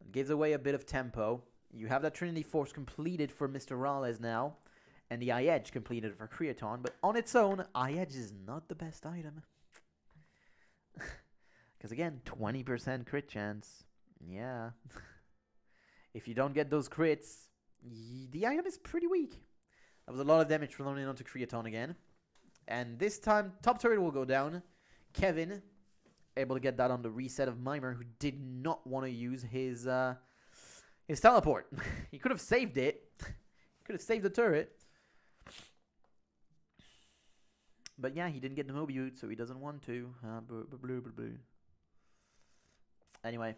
it gives away a bit of tempo. You have that Trinity Force completed for Mr. Rales now, and the Eye-Edge completed for Creaton, but on its own, Eye-Edge is not the best item. Because again, 20% crit chance. Yeah. If you don't get those crits, the item is pretty weak. That was a lot of damage thrown in onto Creaton again. And this time, top turret will go down. Kevin, able to get that on the reset of Mimer, who did not want to use his teleport. He could have saved it. He could have saved the turret. But yeah, he didn't get the Mobiute, so he doesn't want to. Anyway.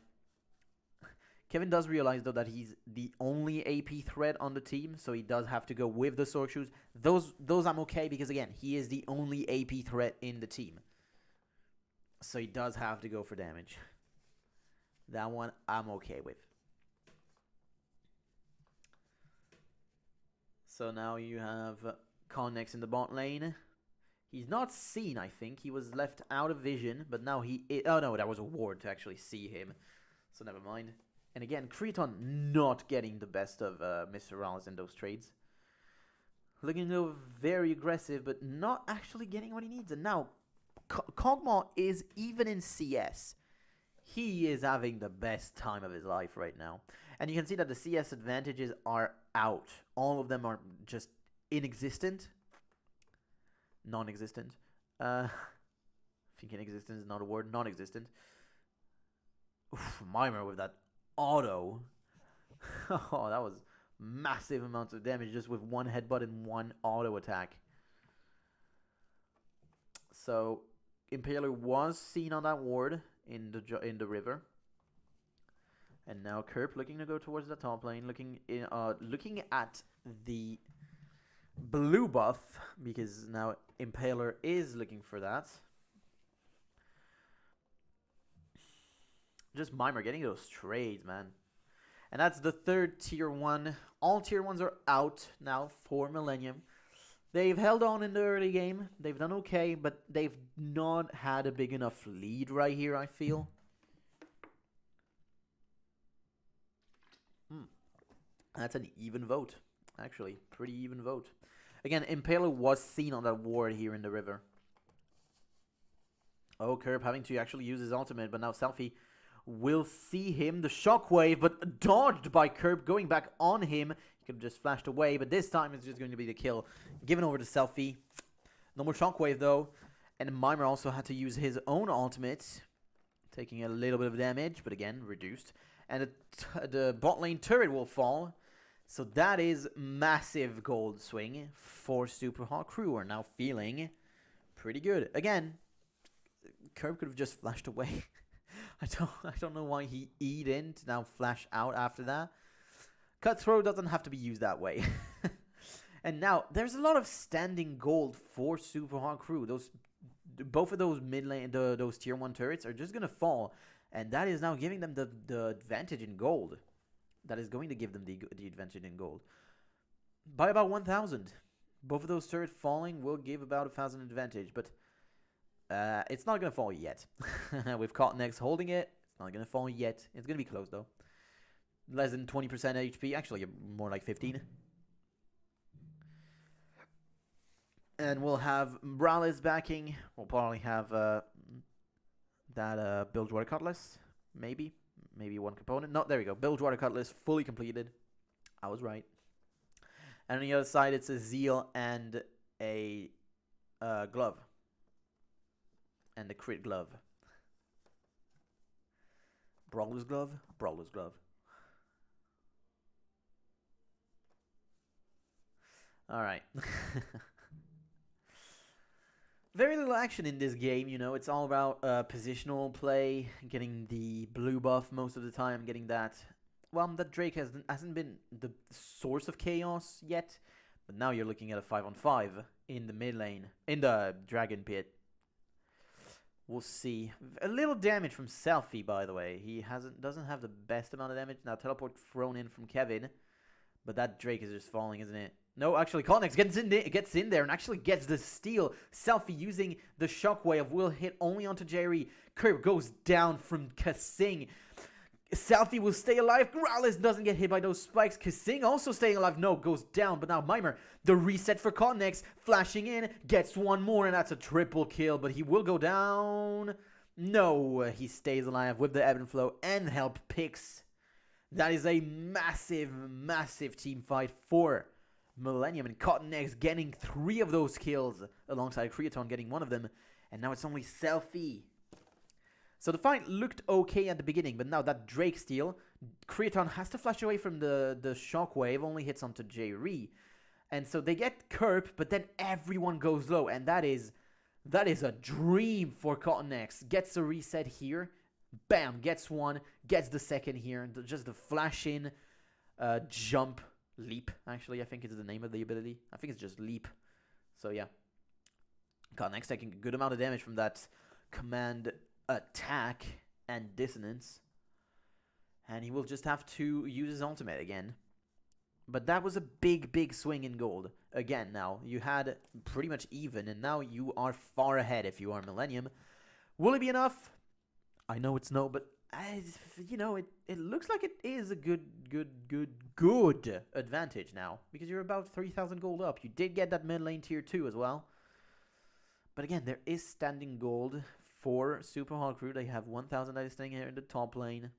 Kevin does realize, though, that he's the only AP threat on the team, so he does have to go with the Sword Shoes. Those I'm okay, because, again, he is the only AP threat in the team. So he does have to go for damage. That one I'm okay with. So now you have Connex in the bot lane. He's not seen, I think. He was left out of vision, but now he... Oh, no, that was a ward to actually see him. So never mind. And again, Creaton not getting the best of Mr. Rales in those trades. Looking though very aggressive, but not actually getting what he needs. And now, Kog'Maw is even in CS. He is having the best time of his life right now. And you can see that the CS advantages are out. All of them are just inexistent. Non-existent. I think inexistent is not a word. Non-existent. Mimer with that auto. Oh, that was massive amounts of damage just with one headbutt and one auto attack. So Impaler was seen on that ward in the river. And now Kerp looking to go towards the top lane, looking at the blue buff, because now Impaler is looking for that. Just Mimer getting those trades, man. And that's the third tier 1. All tier 1s are out now for Millennium. They've held on in the early game. They've done okay, but they've not had a big enough lead right here, I feel. That's an even vote, actually. Pretty even vote. Again, Impaler was seen on that ward here in the river. Oh, Kerp having to actually use his ultimate, but now Selfie will see him. The shockwave, but dodged by Kerb, going back on him. He could have just flashed away, but this time it's just going to be the kill. Given over to Selfie. No more shockwave, though. And Mimer also had to use his own ultimate, taking a little bit of damage, but again, reduced. And the bot lane turret will fall. So that is massive gold swing for Super Hot Crew. Are now feeling pretty good. Again, Kerb could have just flashed away. I don't know why he E'd in to now flash out after that. Cutthroat doesn't have to be used that way. And now there's a lot of standing gold for Super Hot Crew. Both of those mid lane, those tier 1 turrets are just gonna fall, and that is now giving them the advantage in gold. That is going to give them the advantage in gold by about 1,000. Both of those turrets falling will give about 1,000 advantage, but it's not gonna fall yet. With Cotnex holding it, it's not gonna fall yet. It's gonna be close though. Less than 20% HP, actually more like 15. And we'll have Morales backing. We'll probably have that Bilgewater Cutlass, maybe one component. No, there we go. Bilgewater Cutlass fully completed. I was right. And on the other side, it's a Zeal and a glove, and the crit glove. Brawler's glove, Brawler's glove. All right. Very little action in this game, you know. It's all about positional play, getting the blue buff most of the time, getting that. Well, that Drake hasn't been the source of chaos yet, but now you're looking at a 5-on-5 in the mid lane, in the Dragon Pit. We'll see. A little damage from Selfie, by the way. He doesn't have the best amount of damage. Now teleport thrown in from Kevin, but that Drake is just falling, isn't it? No, actually, Connex gets in there and actually gets the steal. Selfie using the shockwave will hit only onto Jerry. Kerb goes down from Kasing. Selfie will stay alive. Growlithe doesn't get hit by those spikes. Kasing also staying alive. No, goes down. But now Mimer, the reset for Connex, flashing in, gets one more, and that's a triple kill. But he will go down. No, he stays alive with the ebb and flow and help picks. That is a massive, massive team fight for Millennium, and Cotnex getting 3 of those kills alongside Creaton getting 1 of them, and now it's only Selfie. So the fight looked okay at the beginning, but now that Drake steal, Creaton has to flash away from the shockwave, only hits onto J-Ree. And so they get Kerb, but then everyone goes low, and that is a dream for Cotnex. Gets a reset here, bam, gets 1, gets the second here, just the flash in, jump. Leap, actually, I think is the name of the ability. I think it's just leap. So, yeah. Cotnex taking a good amount of damage from that command attack and dissonance. And he will just have to use his ultimate again. But that was a big, big swing in gold. Again, now, you had pretty much even, and now you are far ahead if you are Millennium. Will it be enough? I know it's no, but you know, it looks like it is a good advantage now, because you're about 3,000 gold up. You did get that mid lane tier 2 as well. But again, there is standing gold for Super Hot Crew. They have 1,000 that is staying here in the top lane.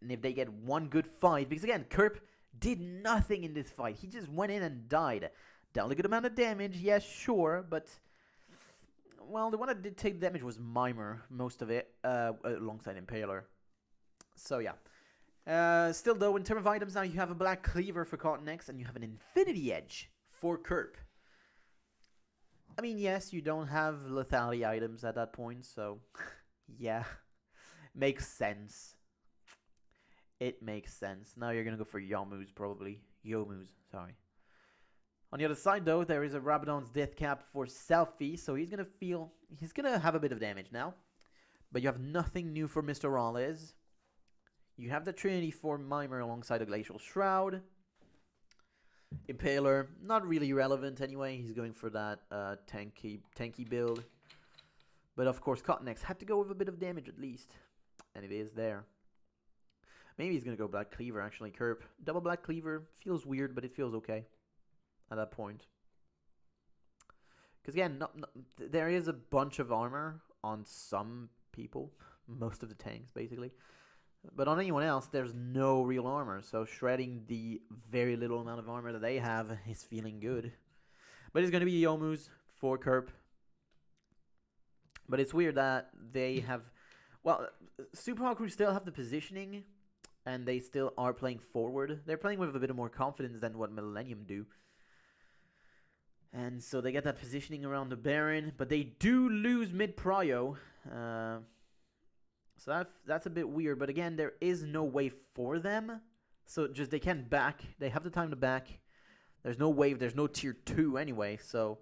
And if they get one good fight, because again, Kerb did nothing in this fight. He just went in and died. Dealt a good amount of damage, yes, sure, but well, the one that did take damage was Mimer, most of it, alongside Impaler. So, yeah. Still, though, in terms of items, now you have a Black Cleaver for Cotnex, and you have an Infinity Edge for Kerb. I mean, yes, you don't have lethality items at that point, so, yeah. Makes sense. It makes sense. Now you're going to go for Yomu's, probably. Yomu's, sorry. On the other side, though, there is a Rabadon's Death Cap for Selfie, so he's going to have a bit of damage now. But you have nothing new for Mr. Rawlez. You have the Trinity for Mimer alongside a Glacial Shroud. Impaler, not really relevant anyway. He's going for that tanky build. But of course, Cotnex had to go with a bit of damage at least. And it is there. Maybe he's going to go Black Cleaver, actually. Kerb. Double Black Cleaver. Feels weird, but it feels okay at that point. Because again, there is a bunch of armor on some people. most of the tanks, basically. But on anyone else, there's no real armor, so shredding the very little amount of armor that they have is feeling good. But it's going to be Yomu's for Kerp. But it's weird that they have... Well, Super Hawk Crew still have the positioning, and they still are playing forward. They're playing with a bit more confidence than what Millennium do. And so they get that positioning around the Baron, but they do lose mid-prio. So that's a bit weird. But again, there is no way for them. So just they can back. They have the time to back. There's no wave. There's no tier 2 anyway. So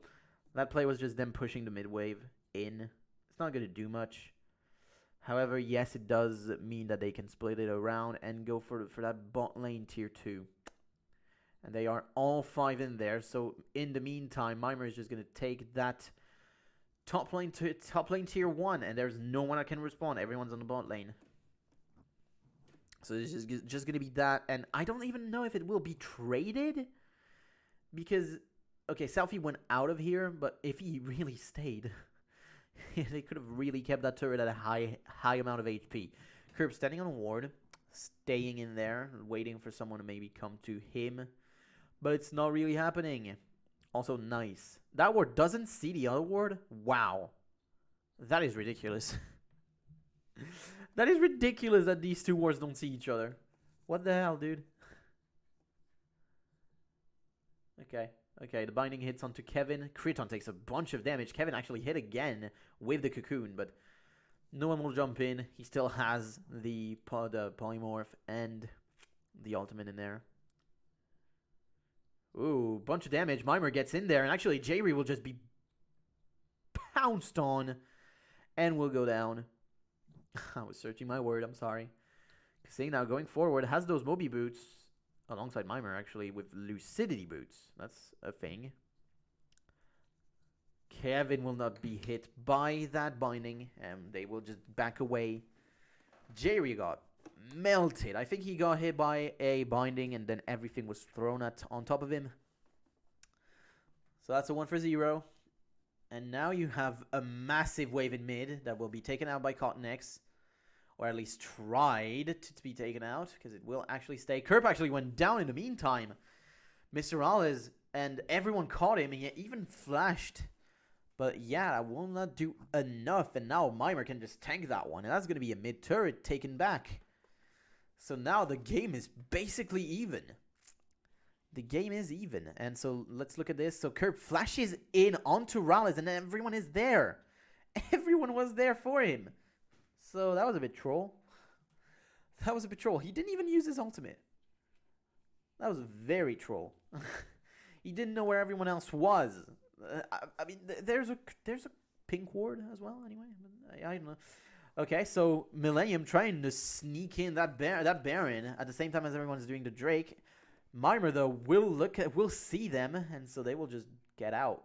that play was just them pushing the mid-wave in. It's not going to do much. However, yes, it does mean that they can split it around and go for that bot lane tier 2. And they are all 5 in there. So in the meantime, Mimer is just going to take that top lane tier 1. And there's no one that can respond. Everyone's on the bot lane. So it's just going to be that. And I don't even know if it will be traded. Because, okay, Selfie went out of here. But if he really stayed, they could have really kept that turret at a high amount of HP. Kerp standing on a ward. Staying in there. Waiting for someone to maybe come to him. But it's not really happening. Also, nice. That ward doesn't see the other ward? Wow. That is ridiculous. That is ridiculous that these two wards don't see each other. What the hell, dude? Okay, the binding hits onto Kevin. Kriton takes a bunch of damage. Kevin actually hit again with the cocoon, but no one will jump in. He still has the polymorph and the ultimate in there. Ooh, bunch of damage. Mimer gets in there, and actually Jayri will just be pounced on and will go down. I was searching my word, I'm sorry. Seeing now going forward, has those Moby boots alongside Mimer, actually, with Lucidity boots. That's a thing. Kevin will not be hit by that binding, and they will just back away. Jayri got melted. I think he got hit by a binding and then everything was thrown on top of him. So that's a 1-for-0. And now you have a massive wave in mid that will be taken out by Cotton X. Or at least tried to be taken out, because it will actually stay. Kerp actually went down in the meantime. Mr. Alice and everyone caught him and he even flashed. But yeah, that will not do enough. And now Mimer can just tank that one. And that's going to be a mid turret taken back. So now the game is basically even. The game is even. And so let's look at this. So Kerp flashes in onto Rallis and everyone is there. Everyone was there for him. So that was a bit troll. That was a bit troll. He didn't even use his ultimate. That was very troll. He didn't know where everyone else was. I mean, there's a pink ward as well. Anyway, I don't know. Okay, so Millennium trying to sneak in that Baron at the same time as everyone's doing the Drake. Mimer though will see them, and so they will just get out.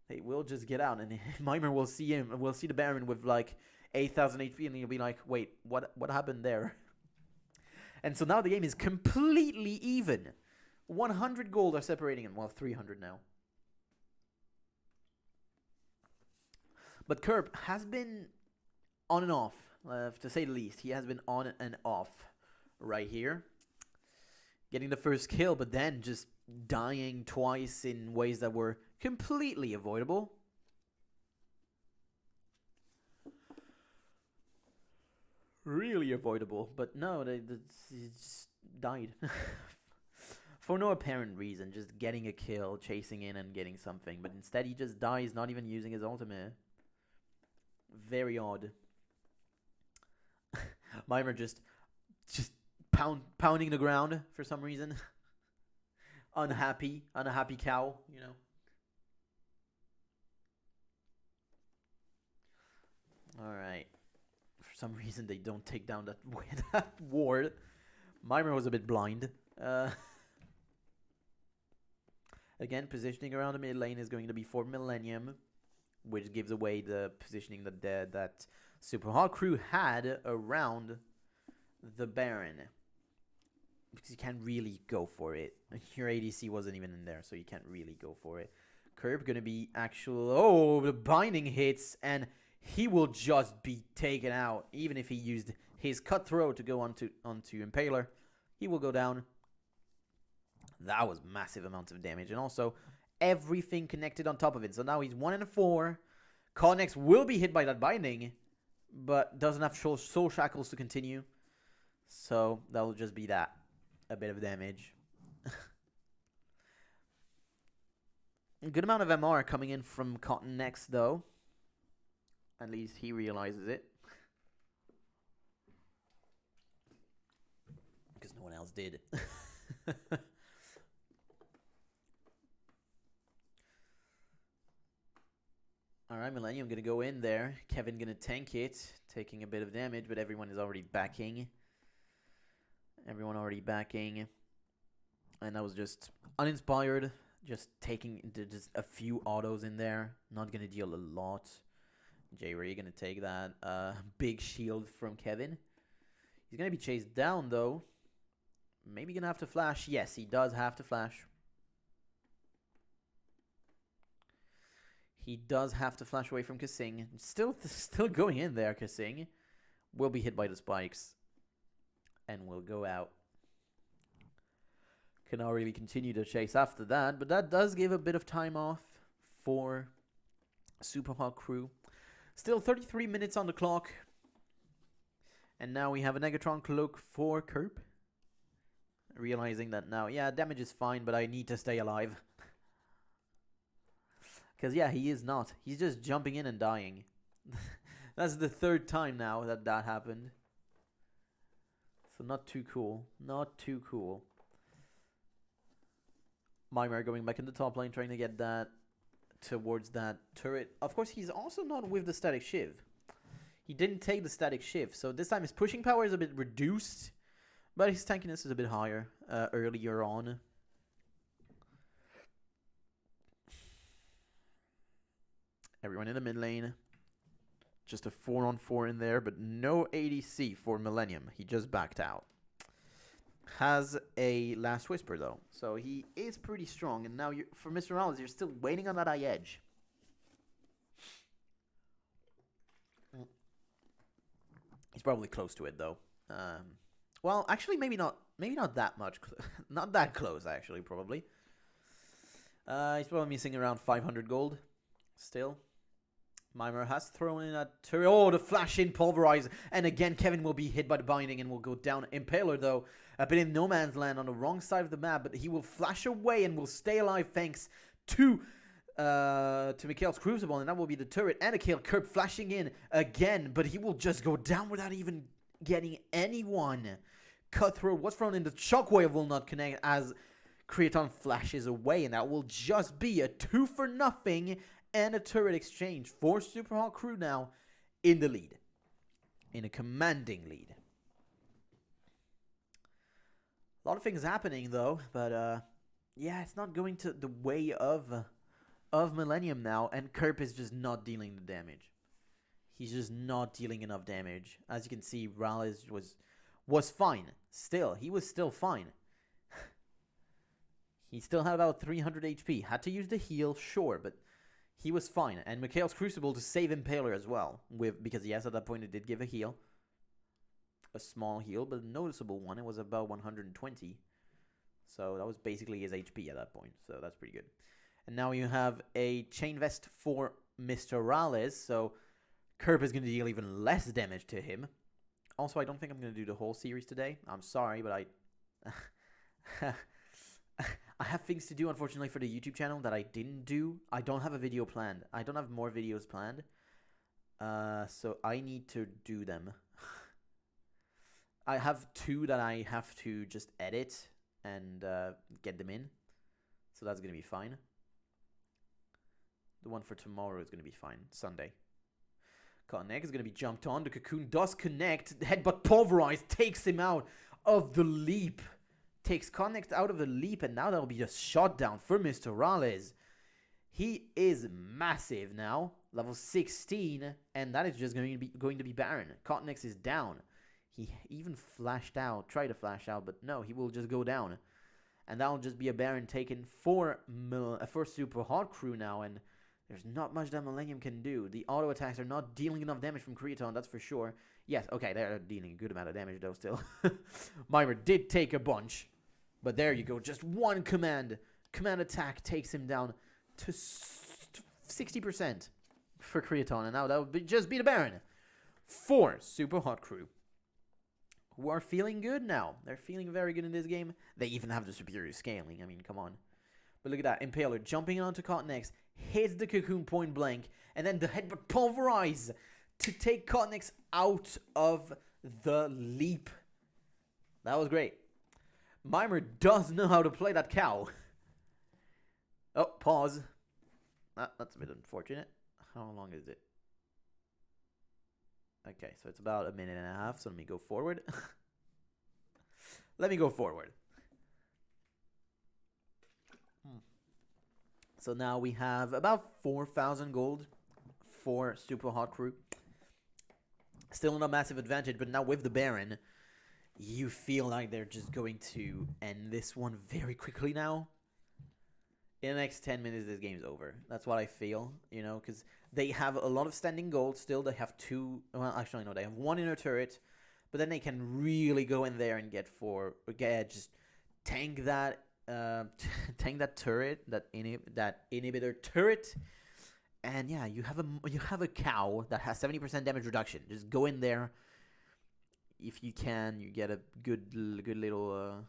They will just get out, and Mimer will see him. Will see the Baron with like 8,000 HP, and he'll be like, "Wait, what happened there?" And so now the game is completely even. 100 gold are separating him. Well, 300 now. But Kerp has been on and off, to say the least. He has been on and off right here. Getting the first kill, but then just dying twice in ways that were completely avoidable. Really avoidable, but no, they just died. For no apparent reason, just getting a kill, chasing in and getting something. But instead he just dies, not even using his ultimate. Very odd. Mimer just pounding the ground for some reason. Unhappy cow, you know. Alright. For some reason they don't take down that ward. Mimer was a bit blind. Again, positioning around the mid lane is going to be for Millennium, which gives away the positioning that Super Hawk Crew had around the Baron. Because you can't really go for it. Your ADC wasn't even in there, so you can't really go for it. Kerp gonna be actual... Oh, the binding hits, and he will just be taken out. Even if he used his cutthroat to go onto Impaler, he will go down. That was massive amounts of damage. And also, everything connected on top of it. So now he's 1 and 4. Connex will be hit by that binding, but doesn't have soul shackles to continue. So that'll just be that. A bit of damage. A good amount of MR coming in from Cotton Next, though. At least he realizes it. Because no one else did. Alright, Millennium going to go in there. Kevin going to tank it. Taking a bit of damage, but everyone is already backing. Everyone already backing. And that was just uninspired. Just taking just a few autos in there. Not going to deal a lot. J-Ray going to take that big shield from Kevin. He's going to be chased down, though. Maybe going to have to flash. Yes, he does have to flash. He does have to flash away from Kasing. Still going in there, Kasing. Will be hit by the spikes. And will go out. Cannot really continue to chase after that. But that does give a bit of time off for Superhawk crew. Still 33 minutes on the clock. And now we have a Negatron cloak for Kerp. Realizing that now, yeah, damage is fine, but I need to stay alive. Because, yeah, he is not. He's just jumping in and dying. That's the third time now that happened. So not too cool. Not too cool. Mimar going back in the top lane, trying to get that towards that turret. Of course, he's also not with the static shiv. He didn't take the static shiv. So this time his pushing power is a bit reduced. But his tankiness is a bit higher earlier on. Everyone in the mid lane. Just a 4-on-4 in there, but no ADC for Millennium. He just backed out. Has a Last Whisper, though. So he is pretty strong. And now for Mr. Rollins, you're still waiting on that eye edge. He's probably close to it, though. Well, actually, maybe not that much. Not that close, actually, probably. He's probably missing around 500 gold. Still. Mimar has thrown in a turret. Oh, the flash in pulverize. And again, Kevin will be hit by the binding and will go down. Impaler, though, a bit in no man's land on the wrong side of the map. But he will flash away and will stay alive thanks to Mikhail's Crucible. And that will be the turret. And a kill. Kerp flashing in again. But he will just go down without even getting anyone. Cutthroat was thrown in. The shockwave will not connect as Creaton flashes away. And that will just be a 2-for-0 and a turret exchange for Superhawk crew now in the lead. In a commanding lead. A lot of things happening though, but yeah, it's not going to the way of Millennium now, and Kerp is just not dealing the damage. He's just not dealing enough damage. As you can see, Rallis was fine. Still, he was still fine. He still had about 300 HP. Had to use the heal, sure, but he was fine. And Mikhail's Crucible to save Impaler as well. Because yes, at that point it did give a heal. A small heal, but a noticeable one. It was about 120. So that was basically his HP at that point. So that's pretty good. And now you have a Chain Vest for Mr. Rallis. So Kerp is going to deal even less damage to him. Also, I don't think I'm going to do the whole series today. I'm sorry, but I have things to do, unfortunately, for the YouTube channel that I didn't do. I don't have a video planned. I don't have more videos planned. So I need to do them. I have 2 that I have to just edit and get them in. So that's going to be fine. The one for tomorrow is going to be fine. Sunday. Cotton Egg is going to be jumped on. The Cocoon does connect. Headbutt Pulverize takes him out of the leap. Takes Connect out of the leap, and now that'll be a shutdown for Mr. Rallis. He is massive now, level 16, and that is just going to be Baron. Cotnex is down. He even flashed out, tried to flash out, but no, he will just go down. And that'll just be a Baron taken for Superhawk crew now, and There's not much that Millennium can do. The auto attacks are not dealing enough damage from Creaton, that's for sure. Yes, okay, they're dealing a good amount of damage though still. Mimer did take a bunch. But there you go, just one command. Command attack takes him down to 60% for Creaton. And now that would just be the Baron. 4 Super Hot Crew. Who are feeling good now. They're feeling very good in this game. They even have the superior scaling. I mean, come on. But look at that. Impaler jumping onto Cotton X. Hits the Cocoon point blank. And then the headbutt pulverize to take Cotton X out of the leap. That was great. Mimer does know how to play that cow. Oh, pause. That's a bit unfortunate. How long is it? Okay, so it's about a minute and a half, so let me go forward. Let me go forward. So now we have about 4,000 gold for Super Hot Crew. Still not a massive advantage, but now with the Baron, you feel like they're just going to end this one very quickly now. In the next 10 minutes, this game's over. That's what I feel, you know, because they have a lot of standing gold still. They have 2, well, actually, no, they have 1 inner turret, but then they can really go in there and just tank that, tank that turret, that inhibitor turret, and yeah, you have a cow that has 70% damage reduction. Just go in there. If you can, you get a good little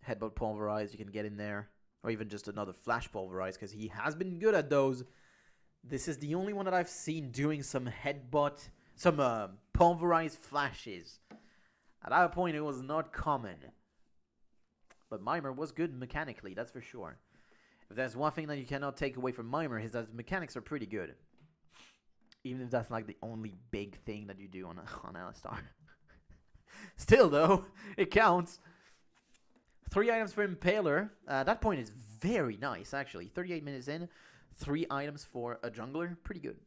headbutt pulverize. You can get in there. Or even just another flash pulverize, because he has been good at those. This is the only one that I've seen doing some headbutt, some pulverized flashes. At that point, it was not common. But Mimer was good mechanically, that's for sure. If there's one thing that you cannot take away from Mimer, is that his mechanics are pretty good. Even if that's like the only big thing that you do on Alistar. Still, though, it counts. 3 items for Impaler. That point is very nice, actually. 38 minutes in. 3 items for a jungler. Pretty good.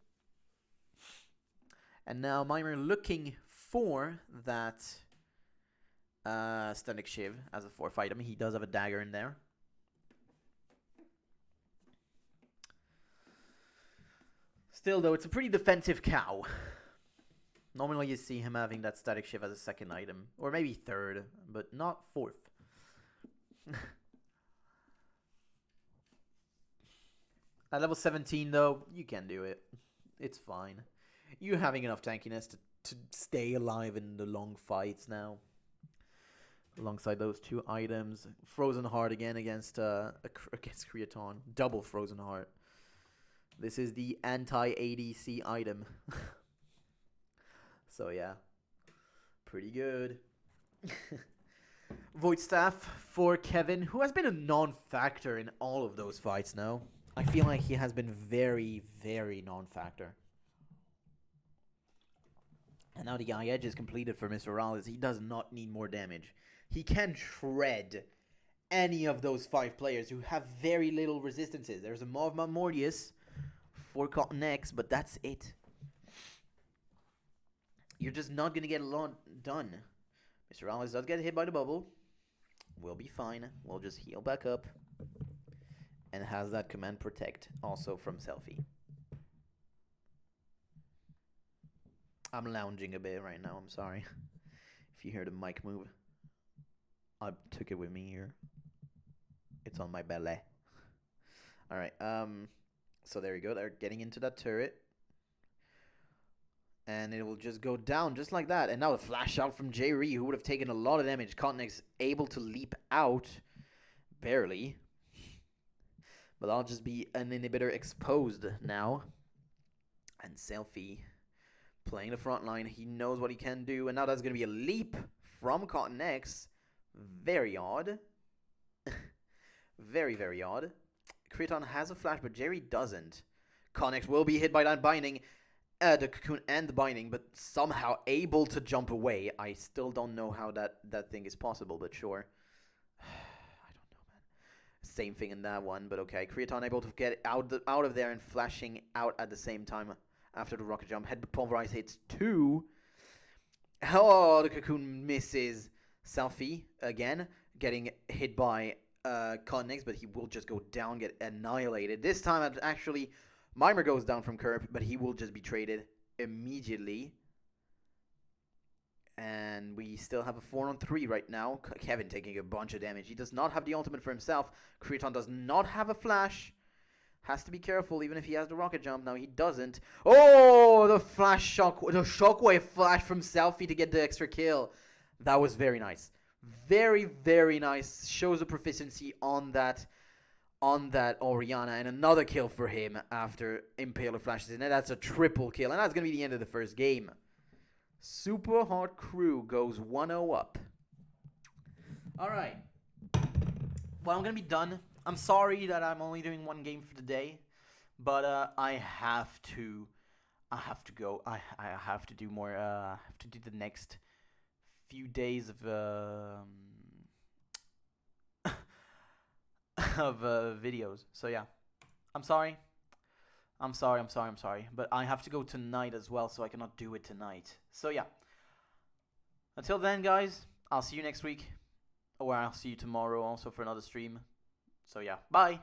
And now Mimer looking for that Stunning Shiv as a 4th item. He does have a dagger in there. Still, though, it's a pretty defensive cow. Normally you see him having that Static Shiv as a 2nd item. Or maybe 3rd, but not 4th. At level 17, though, you can do it. It's fine. You're having enough tankiness to stay alive in the long fights now. Alongside those 2 items. Frozen Heart again against Creaton. Double Frozen Heart. This is the anti-ADC item. So, yeah. Pretty good. Void Staff for Kevin, who has been a non-factor in all of those fights now. I feel like he has been very, very non-factor. And now the eye edge is completed for Mr. Morales. He does not need more damage. He can shred any of those 5 players who have very little resistances. There's a Maw of Mordius for Cotton X, but that's it. You're just not going to get a lot done. Mr. Morales does get hit by the bubble. We'll be fine. We'll just heal back up. And has that command protect also from Selfie. I'm lounging a bit right now. I'm sorry. If you hear the mic move. I took it with me here. It's on my belly. Alright. So there you go. They're getting into that turret. And it will just go down just like that. And now a flash out from J-Ree, who would have taken a lot of damage. Cotton X able to leap out. Barely. But I'll just be an inhibitor exposed now. And Selfie playing the front line. He knows what he can do. And now that's going to be a leap from Cotton X. Very odd. Very, very odd. Creaton has a flash, but Jerry doesn't. Cotton X will be hit by that binding. The cocoon and the binding, but somehow able to jump away. I still don't know how that thing is possible, but sure. I don't know, man. Same thing in that one, but okay. Creaton able to get out of there and flashing out at the same time after the rocket jump. Head pulverize hits 2. Oh, the cocoon misses. Selfie again getting hit by Cotton X, but he will just go down, get annihilated. This time I'm actually Mimer goes down from curb, but he will just be traded immediately. And we still have a 4-on-3 right now. Kevin taking a bunch of damage. He does not have the ultimate for himself. Creaton does not have a flash. Has to be careful even if he has the rocket jump. Now he doesn't. Oh, the shockwave flash from Selfie to get the extra kill. That was very nice. Very, very nice. Shows the proficiency on that Orianna, and another kill for him after Impaler flashes in. And that's a triple kill. And that's going to be the end of the first game. Super Hard Crew goes 1-0 up. Alright. Well, I'm going to be done. I'm sorry that I'm only doing one game for the day. But I have to go. I have to do more. I have to do the next few days of videos. So yeah. I'm sorry. But I have to go tonight as well, so I cannot do it tonight. So yeah. Until then, guys, I'll see you next week. Or I'll see you tomorrow also for another stream. So yeah, bye.